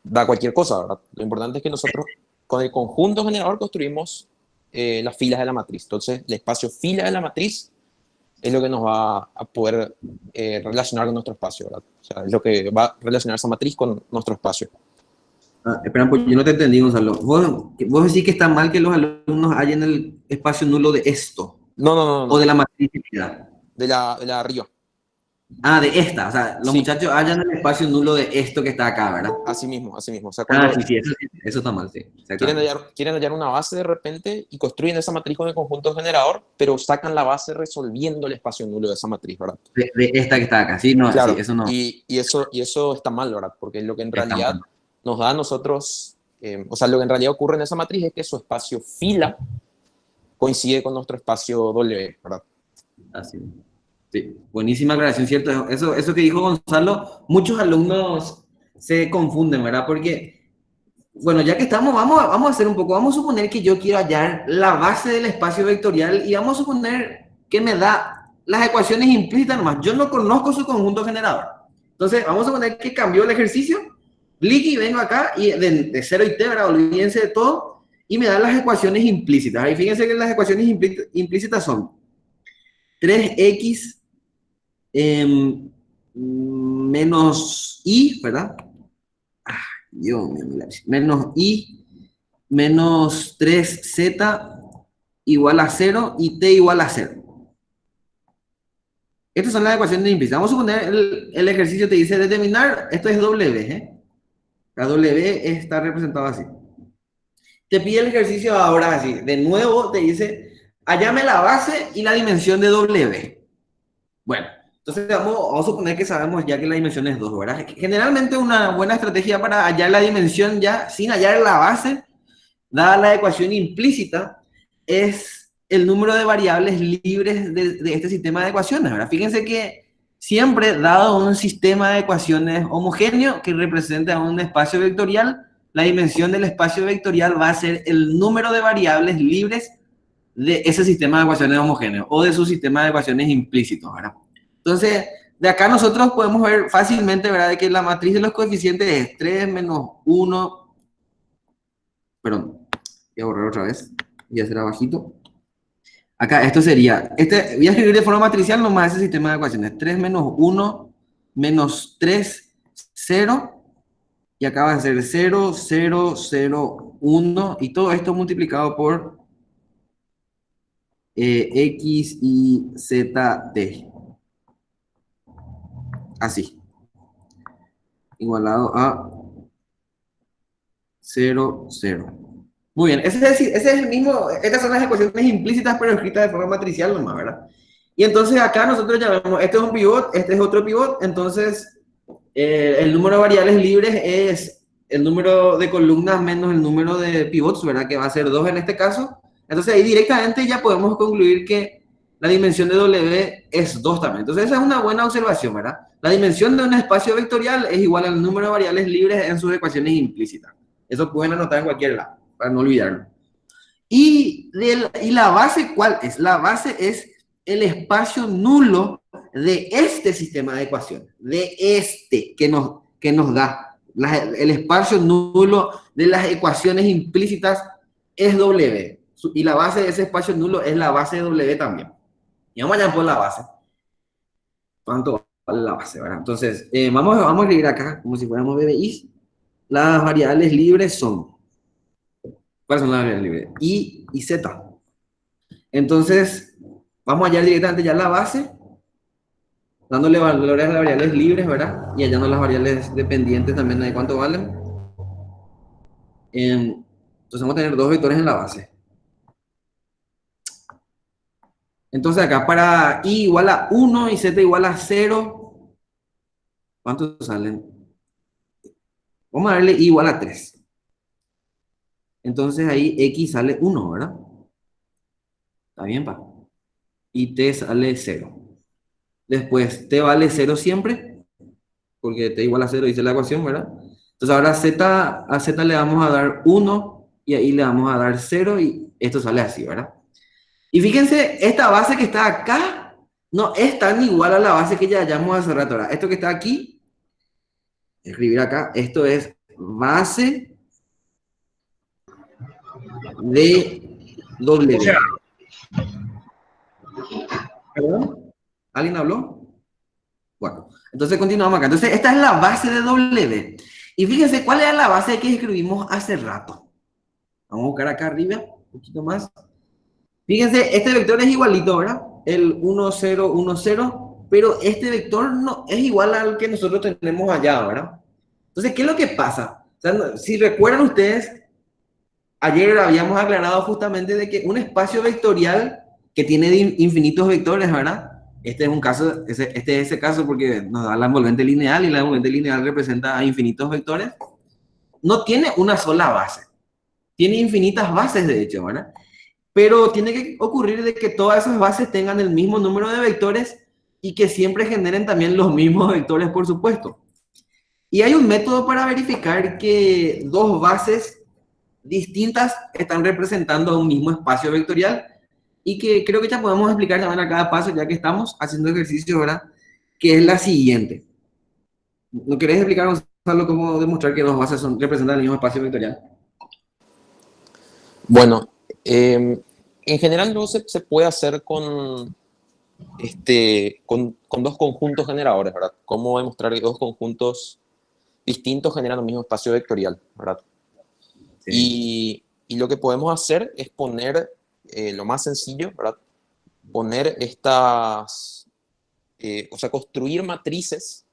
da cualquier cosa, ¿verdad? Lo importante es que nosotros con el conjunto generador construimos las filas de la matriz. Entonces, el espacio fila de la matriz es lo que nos va a poder relacionar con nuestro espacio, ¿verdad? O sea, es lo que va a relacionar esa matriz con nuestro espacio. Espera, pues yo no te entendí, Gonzalo. ¿Vos decís que está mal que los alumnos hallen el espacio nulo de esto? ¿O de la matriz de fila? De la arriba. Ah, de esta. O sea, los Sí, muchachos hallan el espacio nulo de esto que está acá, ¿verdad? así mismo. O sea, Ah, cuando sí, eso está mal, sí. quieren Exactamente. hallar una base de repente y construyen esa matriz con el conjunto generador, pero sacan la base resolviendo el espacio nulo de esa matriz, ¿verdad? De esta que está acá. Sí, no, sí, Claro, eso no. y eso está mal, ¿verdad? Porque lo que en Está realidad mal. nos da a nosotros, o sea, lo que en realidad ocurre en esa matriz es que su espacio fila coincide con nuestro espacio W, ¿verdad? Así. Sí, buenísima aclaración, cierto. Eso que dijo Gonzalo, muchos alumnos se confunden, ¿verdad? Porque, bueno, ya que estamos, vamos a hacer un poco, vamos a suponer que yo quiero hallar la base del espacio vectorial y vamos a suponer que me da las ecuaciones implícitas nomás. Yo no conozco su conjunto generador. Entonces, vamos a suponer que cambió el ejercicio, clic y vengo acá y de 0 y t, ¿verdad? Olvídense de todo y me da las ecuaciones implícitas. Ahí fíjense que las ecuaciones implícitas son 3x menos i, ¿verdad? Dios mío, menos i menos 3z igual a 0 y t igual a 0. Estas son las ecuaciones implícitas. Vamos a suponer el ejercicio te dice determinar, esto es W, ¿eh? La W está representada así. Te pide el ejercicio ahora así, de nuevo te dice, hallame la base y la dimensión de W. Bueno, entonces vamos a suponer que sabemos ya que la dimensión es 2, ¿verdad? Generalmente una buena estrategia para hallar la dimensión ya sin hallar la base, dada la ecuación implícita, es el número de variables libres de este sistema de ecuaciones, ¿verdad? Fíjense que siempre, dado un sistema de ecuaciones homogéneo que representa un espacio vectorial, la dimensión del espacio vectorial va a ser el número de variables libres de ese sistema de ecuaciones homogéneos o de su sistema de ecuaciones implícitos, ¿verdad? Entonces, de acá nosotros podemos ver fácilmente, ¿verdad?, de que la matriz de los coeficientes es 3 menos 1, perdón, voy a borrar otra vez, voy a hacer abajito. Acá, esto sería, voy a escribir de forma matricial nomás ese sistema de ecuaciones, 3 menos 1 menos 3, 0, y acá va a ser 0, 0, 0, 1, y todo esto multiplicado por x y z t. Así. Igualado a 0, 0. Muy bien, ese es el mismo, estas son las ecuaciones implícitas pero escritas de forma matricial nomás, ¿verdad? Y entonces acá nosotros ya vemos, este es un pivot, este es otro pivot, entonces el número de variables libres es el número de columnas menos el número de pivots, ¿verdad? Que va a ser 2 en este caso. Entonces ahí directamente ya podemos concluir que la dimensión de W es 2 también. Entonces esa es una buena observación, ¿verdad? La dimensión de un espacio vectorial es igual al número de variables libres en sus ecuaciones implícitas. Eso pueden anotar en cualquier lado, para no olvidarlo. ¿Y la base cuál es? La base es el espacio nulo de este sistema de ecuaciones, de este que nos da. El espacio nulo de las ecuaciones implícitas es W. Y la base de ese espacio nulo es la base de W también. Y vamos allá por la base. ¿Cuánto vale la base, verdad? Entonces, vamos a escribir acá, como si fuéramos BBIs. Las variables libres son... ¿Cuáles son las variables libres? I y Z. Entonces, vamos a hallar directamente ya la base, dándole valores a las variables libres, ¿verdad? Y hallando las variables dependientes también de cuánto valen. Entonces, vamos a tener dos vectores en la base. Entonces, acá para I igual a 1 y Z igual a 0, ¿cuántos salen? Vamos a darle I igual a 3. Entonces, ahí X sale 1, ¿verdad? ¿Está bien, pa? Y T sale 0. Después, T vale 0 siempre, porque T igual a 0 dice la ecuación, ¿verdad? Entonces, ahora a Z le vamos a dar 1 y ahí le vamos a dar 0 y esto sale así, ¿verdad? Y fíjense, esta base que está acá no es tan igual a la base que ya hallamos hace rato, ¿verdad? Esto que está aquí, escribir acá, esto es base de W. O sea, ¿Perdón? ¿Alguien habló? Bueno, entonces continuamos acá. Entonces, esta es la base de W. Y fíjense, ¿cuál era la base que escribimos hace rato? Vamos a buscar acá arriba, un poquito más. Fíjense, este vector es igualito, ¿verdad? El 1, 0, 1, 0, pero este vector no es igual al que nosotros tenemos allá, ¿verdad? Entonces, ¿qué es lo que pasa? O sea, si recuerdan ustedes, ayer habíamos aclarado justamente de que un espacio vectorial que tiene infinitos vectores, ¿verdad? Este es un caso, este es ese caso porque nos da la envolvente lineal y la envolvente lineal representa a infinitos vectores. No tiene una sola base. Tiene infinitas bases, de hecho, ¿verdad? Pero tiene que ocurrir de que todas esas bases tengan el mismo número de vectores y que siempre generen también los mismos vectores, por supuesto. Y hay un método para verificar que dos bases distintas están representando un mismo espacio vectorial y que creo que ya podemos explicar también a cada paso, ya que estamos haciendo ejercicio, ¿verdad? Que es la siguiente. ¿No querés explicar, Gonzalo, cómo demostrar que dos bases representan el mismo espacio vectorial? Bueno, en general no se puede hacer con dos conjuntos generadores, ¿verdad? Cómo demostrar que dos conjuntos distintos generan el mismo espacio vectorial, ¿verdad? Sí. Y lo que podemos hacer es poner, lo más sencillo, ¿verdad? Poner o sea, construir matrices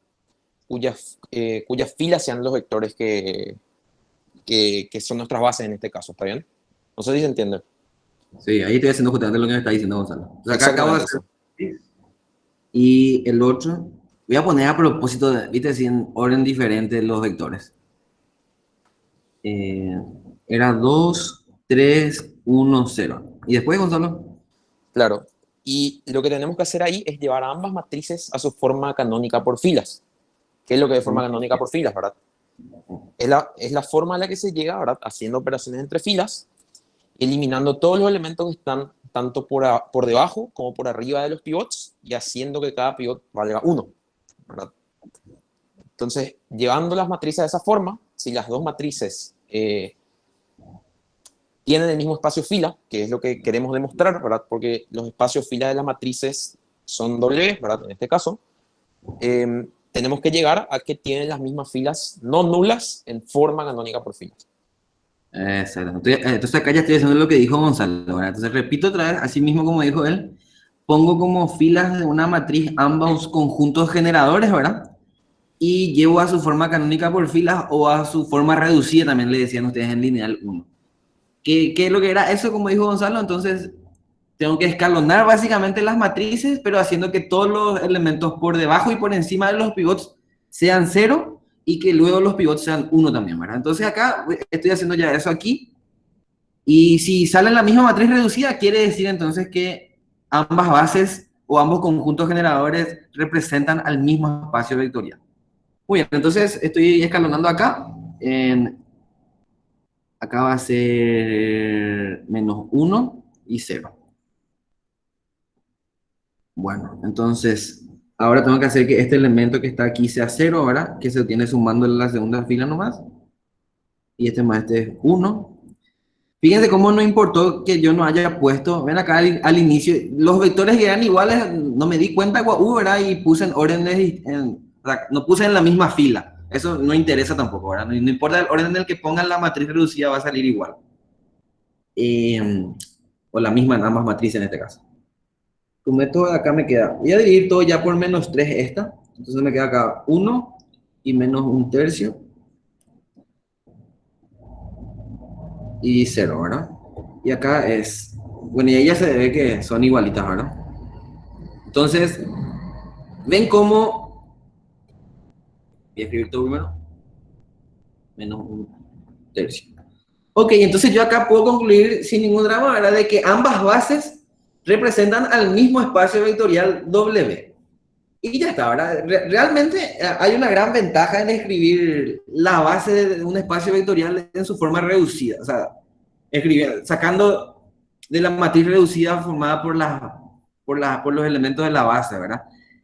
cuyas filas sean los vectores que son nuestras bases en este caso, ¿está bien? No sé si se entiende. Sí, ahí estoy haciendo justamente lo que me está diciendo Gonzalo. Entonces acá acabo de hacer. Y el otro, voy a poner a propósito, viste, así en orden diferente los vectores. Era 2, 3, 1, 0. ¿Y después, Gonzalo? Claro. Y lo que tenemos que hacer ahí es llevar a ambas matrices a su forma canónica por filas. ¿Qué es lo que es forma canónica por filas, verdad? Es la forma a la que se llega, ¿verdad? Haciendo operaciones entre filas, eliminando todos los elementos que están tanto por debajo como por arriba de los pivots y haciendo que cada pivot valga 1, ¿verdad? Entonces, llevando las matrices de esa forma, si las dos matrices tienen el mismo espacio fila, que es lo que queremos demostrar, ¿verdad? Porque los espacios fila de las matrices son W, ¿verdad? En este caso, tenemos que llegar a que tienen las mismas filas no nulas en forma canónica por filas. Exacto. Entonces acá ya estoy haciendo lo que dijo Gonzalo, ¿verdad? Entonces repito otra vez, así mismo como dijo él, pongo como filas de una matriz ambos conjuntos generadores, ¿verdad? Y llevo a su forma canónica por filas o a su forma reducida, también le decían ustedes en lineal 1. ¿Qué es lo que era eso, como dijo Gonzalo? Entonces tengo que escalonar básicamente las matrices, pero haciendo que todos los elementos por debajo y por encima de los pivots sean 0 y que luego los pivots sean 1 también, ¿verdad? Entonces acá estoy haciendo ya eso aquí. Y si sale la misma matriz reducida, quiere decir entonces que ambas bases o ambos conjuntos generadores representan al mismo espacio vectorial. Muy bien, entonces estoy escalonando acá. Acá va a ser -1 y 0. Bueno, entonces ahora tengo que hacer que este elemento que está aquí sea 0, ¿verdad? Que se obtiene sumando en la segunda fila nomás. Y este más este es 1. Fíjense cómo no importó que yo no haya puesto, ven acá al inicio, los vectores que eran iguales, no me di cuenta, ¿verdad? Y puse en órdenes, o sea, no puse en la misma fila. Eso no interesa tampoco, ¿verdad? No, no importa el orden en el que pongan la matriz reducida, va a salir igual. O la misma en ambas matrices en este caso. Tu método de acá me queda, voy a dividir todo ya por -3 esta, entonces me queda acá 1 y -1/3 y 0, ¿verdad? Y acá es, bueno, y ahí ya se ve que son igualitas, ¿verdad? Entonces, ven cómo, voy a escribir todo primero, -1/3. Ok, entonces yo acá puedo concluir sin ningún drama, ¿verdad? De que ambas bases representan al mismo espacio vectorial W. Y ya está, ¿verdad? Realmente hay una gran ventaja en escribir la base de un espacio vectorial en su forma reducida. O sea, sacando de la matriz reducida formada por los elementos de la base, ¿verdad?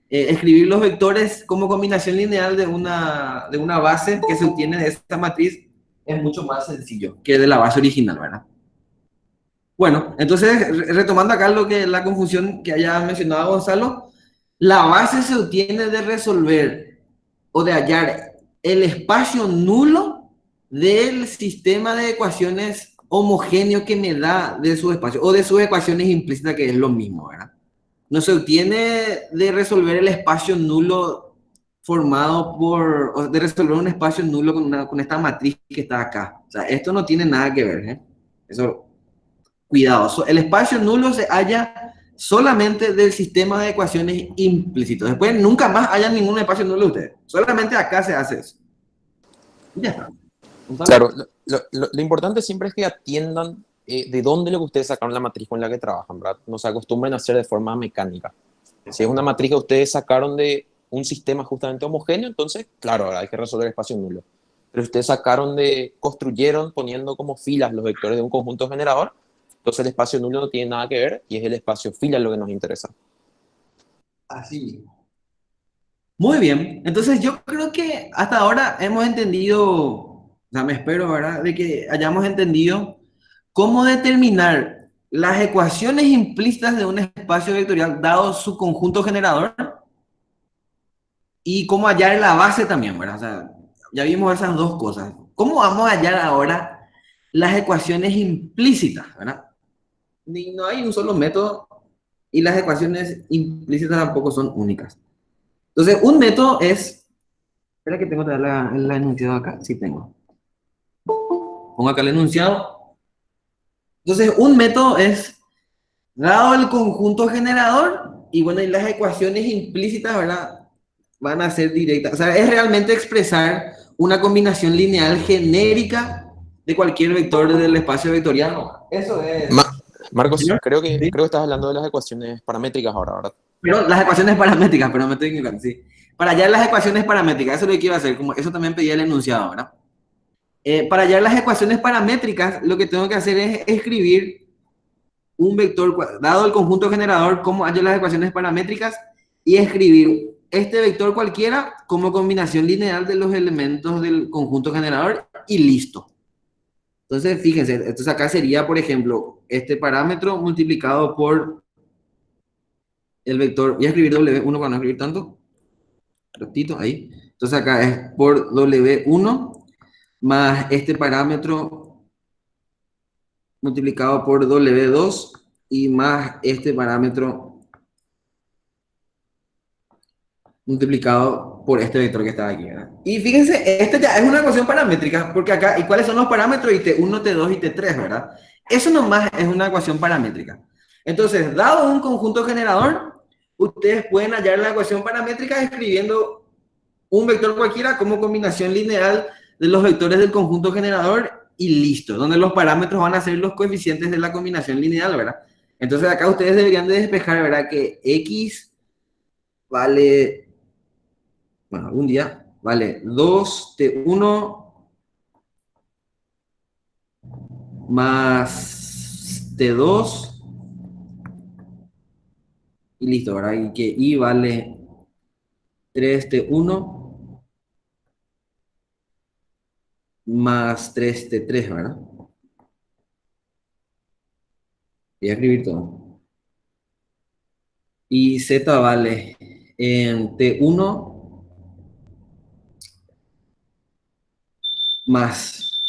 Escribir los vectores como combinación lineal de una base que se obtiene de esta matriz es mucho más sencillo que de la base original, ¿verdad? Bueno, entonces, retomando acá la confusión que haya mencionado Gonzalo, la base se obtiene de resolver o de hallar el espacio nulo del sistema de ecuaciones homogéneo que me da de su espacio, o de sus ecuaciones implícitas, que es lo mismo, ¿verdad? No se obtiene de resolver el espacio nulo formado o de resolver un espacio nulo con esta matriz que está acá. O sea, esto no tiene nada que ver, ¿eh? Eso, cuidado. El espacio nulo se halla solamente del sistema de ecuaciones implícitos. Después nunca más haya ningún espacio nulo de ustedes. Solamente acá se hace eso. Ya está. Claro, lo importante siempre es que atiendan de dónde lo que ustedes sacaron la matriz con la que trabajan, ¿verdad? No se acostumbren a hacer de forma mecánica. Si es una matriz que ustedes sacaron de un sistema justamente homogéneo, entonces, claro, hay que resolver el espacio nulo. Pero si ustedes construyeron poniendo como filas los vectores de un conjunto generador, entonces el espacio nulo no tiene nada que ver y es el espacio fila lo que nos interesa. Así. Muy bien. Entonces yo creo que hasta ahora hemos entendido, o sea, me espero, ¿verdad? De que hayamos entendido cómo determinar las ecuaciones implícitas de un espacio vectorial dado su conjunto generador y cómo hallar la base también, ¿verdad? O sea, ya vimos esas dos cosas. ¿Cómo vamos a hallar ahora las ecuaciones implícitas, ¿verdad? No hay un solo método y las ecuaciones implícitas tampoco son únicas. Entonces, un método es... Espera que tengo el enunciado acá. Sí tengo. Pongo acá el enunciado. Entonces, un método es, dado el conjunto generador, y bueno, y las ecuaciones implícitas, ¿verdad? Van a ser directas. O sea, es realmente expresar una combinación lineal genérica de cualquier vector del espacio vectorial. Eso es... Marcos, ¿Señor? creo que ¿Sí? estás hablando de las ecuaciones paramétricas ahora, ¿verdad? Pero las ecuaciones paramétricas, pero me estoy equivocando, sí. Para hallar las ecuaciones paramétricas, eso es lo que quiero hacer, como eso también pedía el enunciado, ¿verdad? Para hallar las ecuaciones paramétricas, lo que tengo que hacer es escribir un vector, dado el conjunto generador, cómo hallo las ecuaciones paramétricas, y escribir este vector cualquiera como combinación lineal de los elementos del conjunto generador, y listo. Entonces, fíjense, entonces acá sería, por ejemplo, este parámetro multiplicado por el vector, voy a escribir W1 para no escribir tanto, rectito, ahí. Entonces acá es por W1 más este parámetro multiplicado por W2 y más este parámetro multiplicado por este vector que está aquí, ¿verdad? Y fíjense, este ya es una ecuación paramétrica, porque acá, ¿y cuáles son los parámetros? Y T1, T2 y T3, ¿verdad? Eso nomás es una ecuación paramétrica. Entonces, dado un conjunto generador, ustedes pueden hallar la ecuación paramétrica escribiendo un vector cualquiera como combinación lineal de los vectores del conjunto generador y listo, donde los parámetros van a ser los coeficientes de la combinación lineal, ¿verdad? Entonces acá ustedes deberían de despejar, ¿verdad? Que X vale, bueno, algún día vale 2T1 más T2 y listo, ¿verdad? Y que Y vale 3T1 más 3T3, ¿verdad? Voy a escribir todo. Y Z vale en T1 más,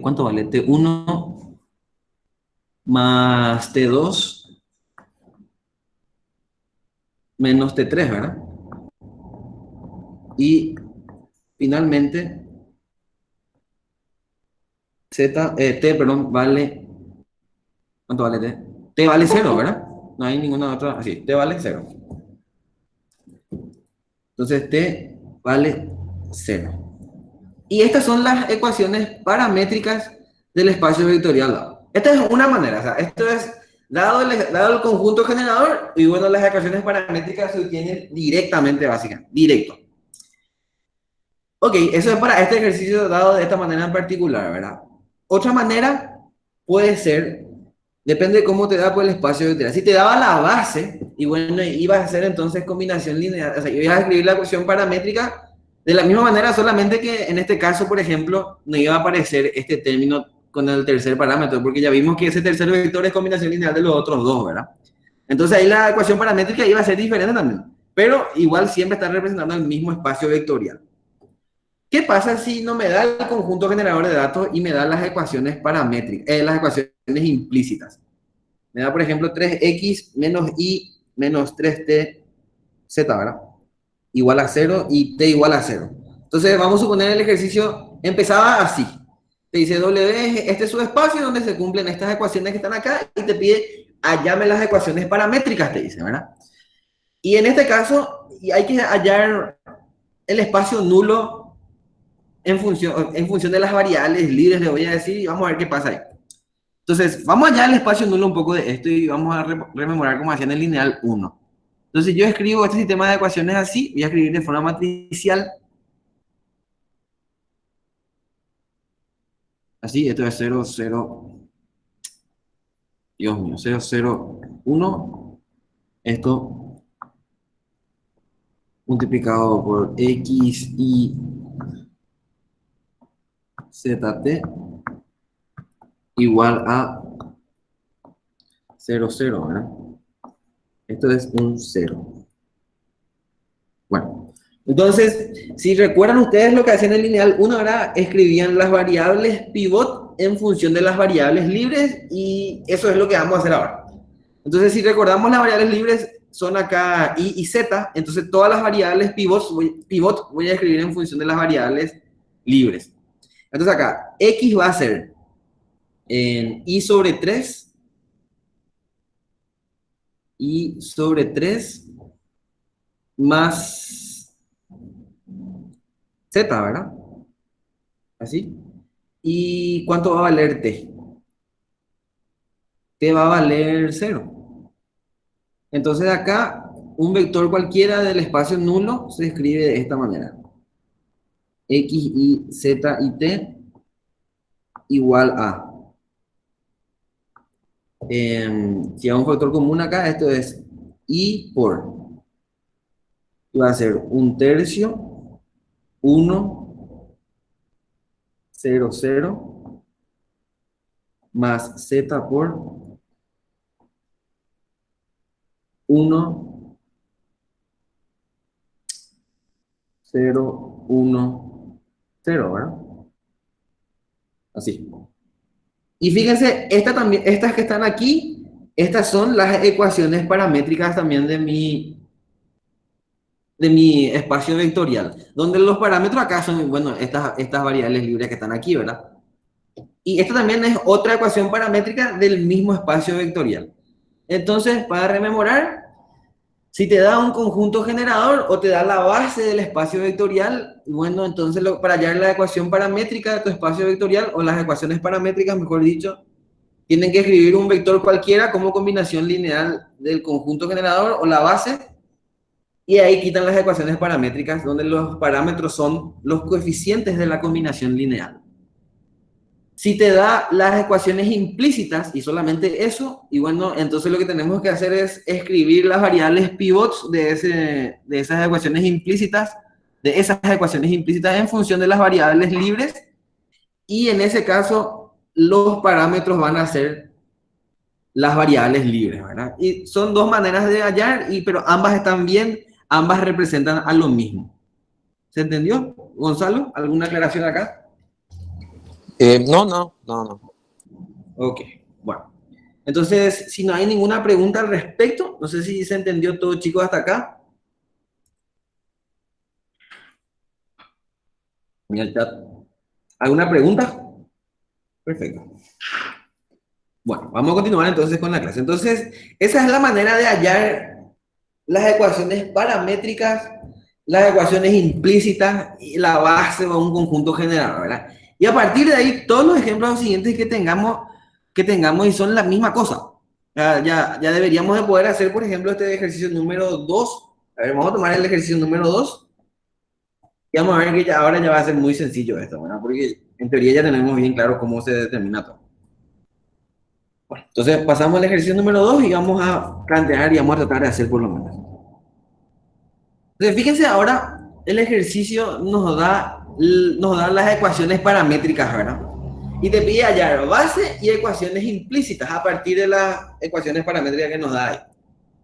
¿cuánto vale? T1 más T2 menos T3, ¿verdad? Y finalmente T, perdón, vale, ¿cuánto vale T? T vale 0, ¿verdad? No hay ninguna otra, así, T vale 0. Entonces T vale 0. Y estas son las ecuaciones paramétricas del espacio vectorial dado. Esta es una manera, o sea, esto es dado el conjunto generador y bueno, las ecuaciones paramétricas se obtienen directamente, básicamente, directo. Ok, eso es para este ejercicio dado de esta manera en particular, ¿verdad? Otra manera puede ser, depende de cómo te da por el espacio vectorial. Si te daba la base, y bueno, ibas a hacer entonces combinación lineal, o sea, ibas a escribir la ecuación paramétrica de la misma manera, solamente que en este caso, por ejemplo, no iba a aparecer este término con el tercer parámetro, porque ya vimos que ese tercer vector es combinación lineal de los otros dos, ¿verdad? Entonces ahí la ecuación paramétrica iba a ser diferente también, pero igual siempre está representando el mismo espacio vectorial. ¿Qué pasa si no me da el conjunto generador de datos y me da las ecuaciones paramétricas, las ecuaciones implícitas? Me da, por ejemplo, 3x menos y menos 3t z, ¿verdad? Igual a 0 y t igual a 0. Entonces, vamos a suponer el ejercicio empezaba así. Te dice W, este es su espacio donde se cumplen estas ecuaciones que están acá y te pide hallame las ecuaciones paramétricas, te dice, ¿verdad? Y en este caso, hay que hallar el espacio nulo en función de las variables libres, le voy a decir, y vamos a ver qué pasa ahí. Entonces, vamos allá al espacio nulo un poco de esto y vamos a rememorar cómo hacían el lineal 1. Entonces, yo escribo este sistema de ecuaciones así, voy a escribir de forma matricial. Así, esto es 0, 0, Dios mío, 0, 0, 1. Esto multiplicado por x, y, zt igual a 0, 0, ¿verdad? Esto es un 0. Bueno, entonces, si recuerdan ustedes lo que hacían en el lineal 1, ahora escribían las variables pivot en función de las variables libres y eso es lo que vamos a hacer ahora. Entonces, si recordamos las variables libres son acá y z, entonces todas las variables pivot voy a escribir en función de las variables libres. Entonces acá, x va a ser en y sobre 3 más z, ¿verdad? Así. ¿Y cuánto va a valer t? T va a valer 0. Entonces acá, un vector cualquiera del espacio nulo se escribe de esta manera. X, Y, Z y T igual a. Si hay un factor común acá, esto es Y por. Y va a ser 1/3, 1, 0, 0, más Z por 1, 0, 1, 0, ¿verdad? Así. Y fíjense, estas que están aquí, estas son las ecuaciones paramétricas también de mi espacio vectorial, donde los parámetros acá son, bueno, estas variables libres que están aquí, ¿verdad? Y esta también es otra ecuación paramétrica del mismo espacio vectorial. Entonces, para rememorar, si te da un conjunto generador o te da la base del espacio vectorial, bueno, entonces para hallar la ecuación paramétrica de tu espacio vectorial, o las ecuaciones paramétricas, mejor dicho, tienen que escribir un vector cualquiera como combinación lineal del conjunto generador o la base, y ahí quitan las ecuaciones paramétricas, donde los parámetros son los coeficientes de la combinación lineal. Si te da las ecuaciones implícitas y solamente eso, y bueno, entonces lo que tenemos que hacer es escribir las variables pivots de esas ecuaciones implícitas, en función de las variables libres, y en ese caso los parámetros van a ser las variables libres, ¿verdad? Y son dos maneras de hallar, pero ambas están bien, ambas representan a lo mismo. ¿Se entendió, Gonzalo? ¿Alguna aclaración acá? No. Ok, bueno. Entonces, si no hay ninguna pregunta al respecto, no sé si se entendió todo, chicos, hasta acá. En el chat. ¿Alguna pregunta? Perfecto. Bueno, vamos a continuar entonces con la clase. Entonces, esa es la manera de hallar las ecuaciones paramétricas, las ecuaciones implícitas y la base o un conjunto general, ¿verdad? Y a partir de ahí, todos los ejemplos siguientes que tengamos y son la misma cosa. Ya deberíamos de poder hacer, por ejemplo, este ejercicio número 2. A ver, vamos a tomar el ejercicio número 2 y vamos a ver que ahora ya va a ser muy sencillo esto, ¿verdad? Porque en teoría ya tenemos bien claro cómo se determina todo. Bueno, entonces pasamos al ejercicio número 2 y vamos a plantear y vamos a tratar de hacer por lo menos. Entonces, fíjense ahora, el ejercicio nos da las ecuaciones paramétricas, ¿verdad? Y te pide hallar base y ecuaciones implícitas a partir de las ecuaciones paramétricas que nos da ahí.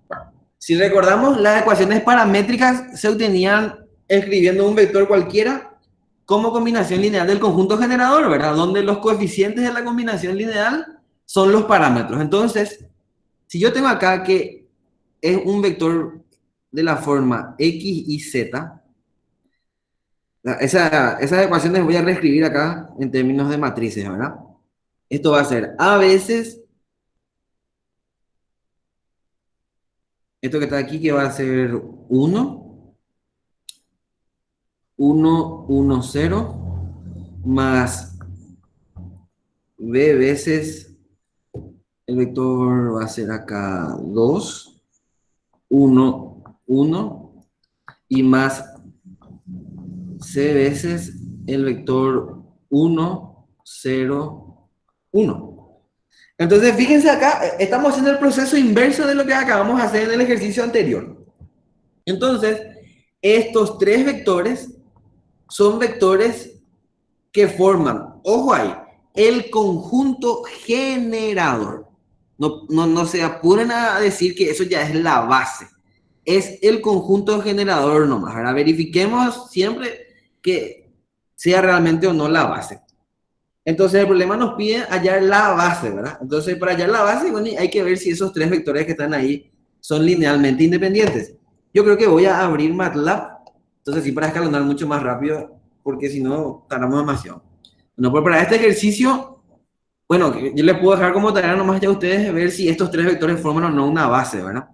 Bueno, si recordamos, las ecuaciones paramétricas se obtenían escribiendo un vector cualquiera como combinación lineal del conjunto generador, ¿verdad? Donde los coeficientes de la combinación lineal son los parámetros. Entonces, si yo tengo acá que es un vector de la forma x y z, esas ecuaciones voy a reescribir acá en términos de matrices, ¿verdad? Esto va a ser a veces, esto que está aquí que va a ser 1, 1, 1, 0, más b veces, el vector va a ser acá 2, 1, 1, y más c veces el vector 1, 0, 1. Entonces, fíjense acá, estamos haciendo el proceso inverso de lo que acabamos de hacer en el ejercicio anterior. Entonces, estos tres vectores son vectores que forman, ojo ahí, el conjunto generador. No se apuren a decir que eso ya es la base. Es el conjunto generador nomás. Ahora verifiquemos siempre que sea realmente o no la base. Entonces el problema nos pide hallar la base, ¿verdad? Entonces para hallar la base, bueno, hay que ver si esos tres vectores que están ahí son linealmente independientes. Yo creo que voy a abrir MATLAB, entonces sí, para escalonar mucho más rápido, porque si no, tardamos demasiado. Bueno, pues para este ejercicio, bueno, yo les puedo dejar como tarea nomás ya a ustedes ver si estos tres vectores forman o no una base, ¿verdad?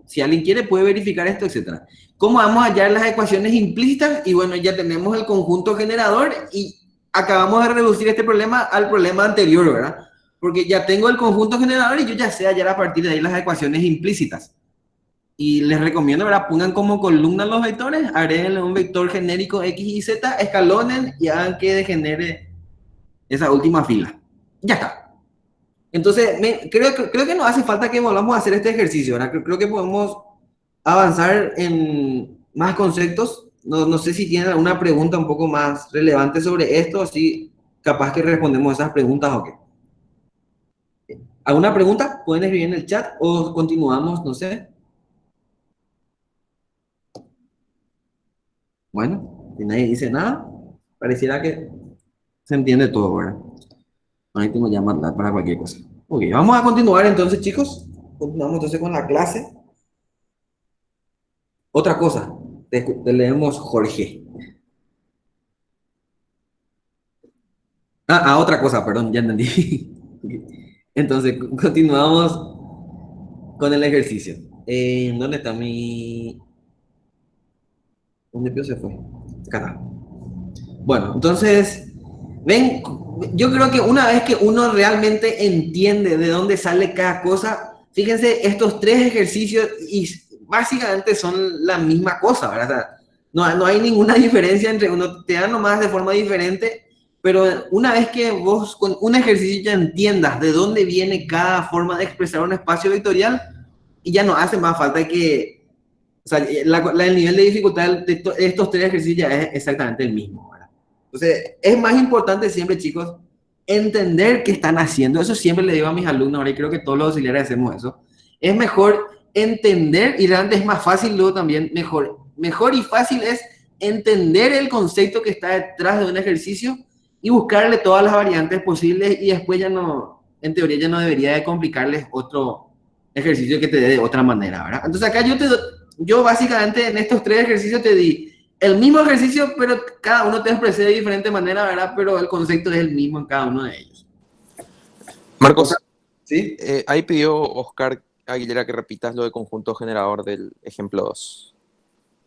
Si alguien quiere, puede verificar esto, etcétera. ¿Cómo vamos a hallar las ecuaciones implícitas? Y bueno, ya tenemos el conjunto generador y acabamos de reducir este problema al problema anterior, ¿verdad? Porque ya tengo el conjunto generador y yo ya sé hallar a partir de ahí las ecuaciones implícitas. Y les recomiendo, ¿verdad? Pongan como columna los vectores, agréguenle un vector genérico X y Z, escalonen y hagan que degenere esa última fila. Ya está. Entonces, creo que no hace falta que volvamos a hacer este ejercicio, ¿verdad? Creo que podemos avanzar en más conceptos. No sé si tienen alguna pregunta un poco más relevante sobre esto, así capaz que respondemos esas preguntas o qué. ¿Alguna pregunta? Pueden escribir en el chat o continuamos, no sé. Bueno, si nadie dice nada, pareciera que se entiende todo, ¿verdad? Ahí tengo ya MATLAB para cualquier cosa. Ok, vamos a continuar entonces, chicos. Continuamos entonces con la clase. Otra cosa, te leemos Jorge. Otra cosa, perdón, ya entendí. Entonces, continuamos con el ejercicio. ¿Dónde está mi...? ¿Dónde se fue? Acá está. Bueno, entonces, Ven, yo creo que una vez que uno realmente entiende de dónde sale cada cosa, fíjense, estos tres ejercicios y básicamente son la misma cosa, ¿verdad? O sea, no hay ninguna diferencia entre uno, te dan nomás de forma diferente, pero una vez que vos con un ejercicio ya entiendas de dónde viene cada forma de expresar un espacio vectorial, y ya no hace más falta que, o sea, el nivel de dificultad de estos tres ejercicios ya es exactamente el mismo, ¿verdad? Entonces, es más importante siempre, chicos, entender qué están haciendo. Eso siempre le digo a mis alumnos, ahora y creo que todos los auxiliares hacemos eso. Es mejor entender, y realmente es más fácil luego también, mejor y fácil es entender el concepto que está detrás de un ejercicio y buscarle todas las variantes posibles y después ya no, en teoría ya no debería de complicarles otro ejercicio que te dé de otra manera, ¿verdad? Entonces acá yo básicamente en estos tres ejercicios te di el mismo ejercicio, pero cada uno te expresé de diferente manera, ¿verdad? Pero el concepto es el mismo en cada uno de ellos. Marcos, ¿Sí? ahí pidió Oscar Aguilera que repitas lo de conjunto generador del ejemplo 2.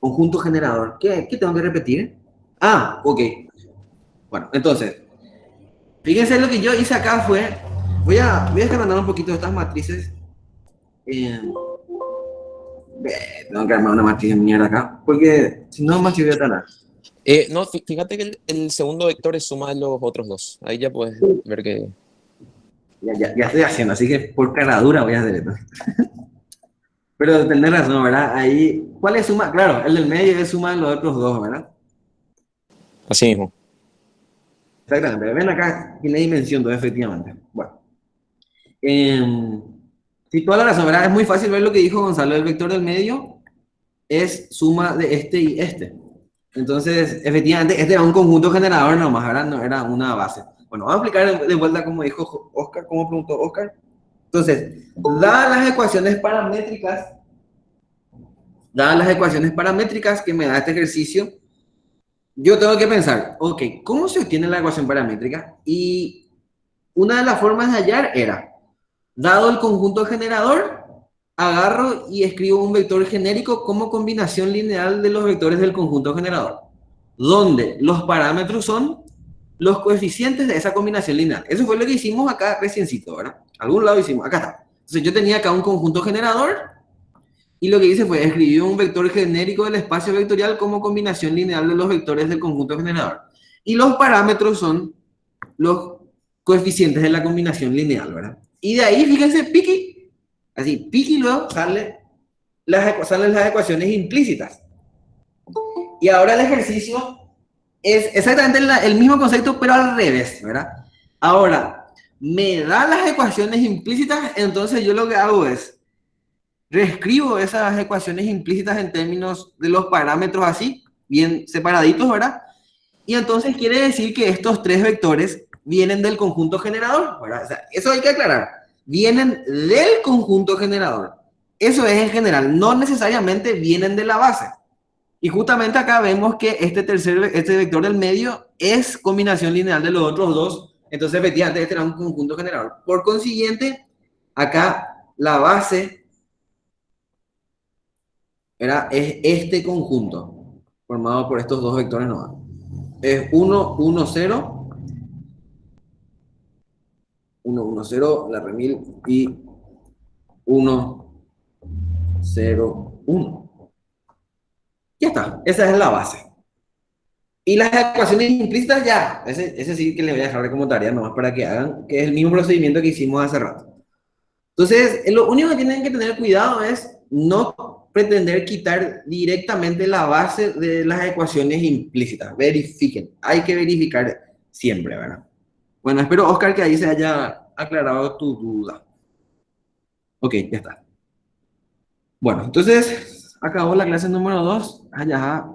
Conjunto generador. ¿Qué tengo que repetir? Ah, ok. Bueno, entonces, fíjense lo que yo hice acá fue, voy a descargar un poquito de estas matrices. Eh, tengo que armar una matriz de mierda acá, porque si no, más voy a tardar. No, fíjate que el segundo vector es suma de los otros dos. Ahí ya puedes ver que... Ya estoy haciendo, así que por cara dura voy a hacer esto. Pero tenés razón, ¿verdad? Ahí, ¿cuál es suma? Claro, el del medio es suma de los otros dos, ¿verdad? Así mismo. Exactamente. Ven acá, tiene dimensión todo, efectivamente. Bueno. Eh, sí, toda la razón, ¿verdad? Es muy fácil ver lo que dijo Gonzalo. El vector del medio es suma de este y este. Entonces, efectivamente, este era un conjunto generador nomás, ¿verdad? No era una base. Bueno, vamos a aplicar de vuelta como dijo Oscar, como preguntó Oscar. Entonces, dadas las ecuaciones paramétricas que me da este ejercicio, yo tengo que pensar, ok, ¿cómo se obtiene la ecuación paramétrica? Y una de las formas de hallar era, dado el conjunto generador, agarro y escribo un vector genérico como combinación lineal de los vectores del conjunto generador, donde los parámetros son los coeficientes de esa combinación lineal. Eso fue lo que hicimos acá reciencito, ¿verdad? Algún lado hicimos, acá está. Entonces yo tenía acá un conjunto generador y lo que hice fue escribir un vector genérico del espacio vectorial como combinación lineal de los vectores del conjunto generador. Y los parámetros son los coeficientes de la combinación lineal, ¿verdad? Y de ahí, fíjense, piqui, así, piqui luego salen las ecuaciones implícitas. Y ahora el ejercicio es exactamente el mismo concepto, pero al revés, ¿verdad? Ahora, me da las ecuaciones implícitas, entonces yo lo que hago es reescribo esas ecuaciones implícitas en términos de los parámetros así, bien separaditos, ¿verdad? Y entonces quiere decir que estos tres vectores vienen del conjunto generador, ¿verdad? O sea, eso hay que aclarar. Vienen del conjunto generador. Eso es en general, no necesariamente vienen de la base. Y justamente acá vemos que este vector del medio es combinación lineal de los otros dos. Entonces, efectivamente, este era un conjunto generador. Por consiguiente, acá la base es este conjunto, formado por estos dos vectores nomás. Es 1, 1, 0, 1, 1, 0, la remil, y 1, 0, 1. Ya está, esa es la base. Y las ecuaciones implícitas ya, ese sí que le voy a dejar como tarea nomás para que hagan, que es el mismo procedimiento que hicimos hace rato. Entonces, lo único que tienen que tener cuidado es no pretender quitar directamente la base de las ecuaciones implícitas. Verifiquen, hay que verificar siempre, ¿verdad? Bueno, espero, Oscar, que ahí se haya aclarado tu duda. Ok, ya está. Bueno, entonces, acabó la clase número 2. Ya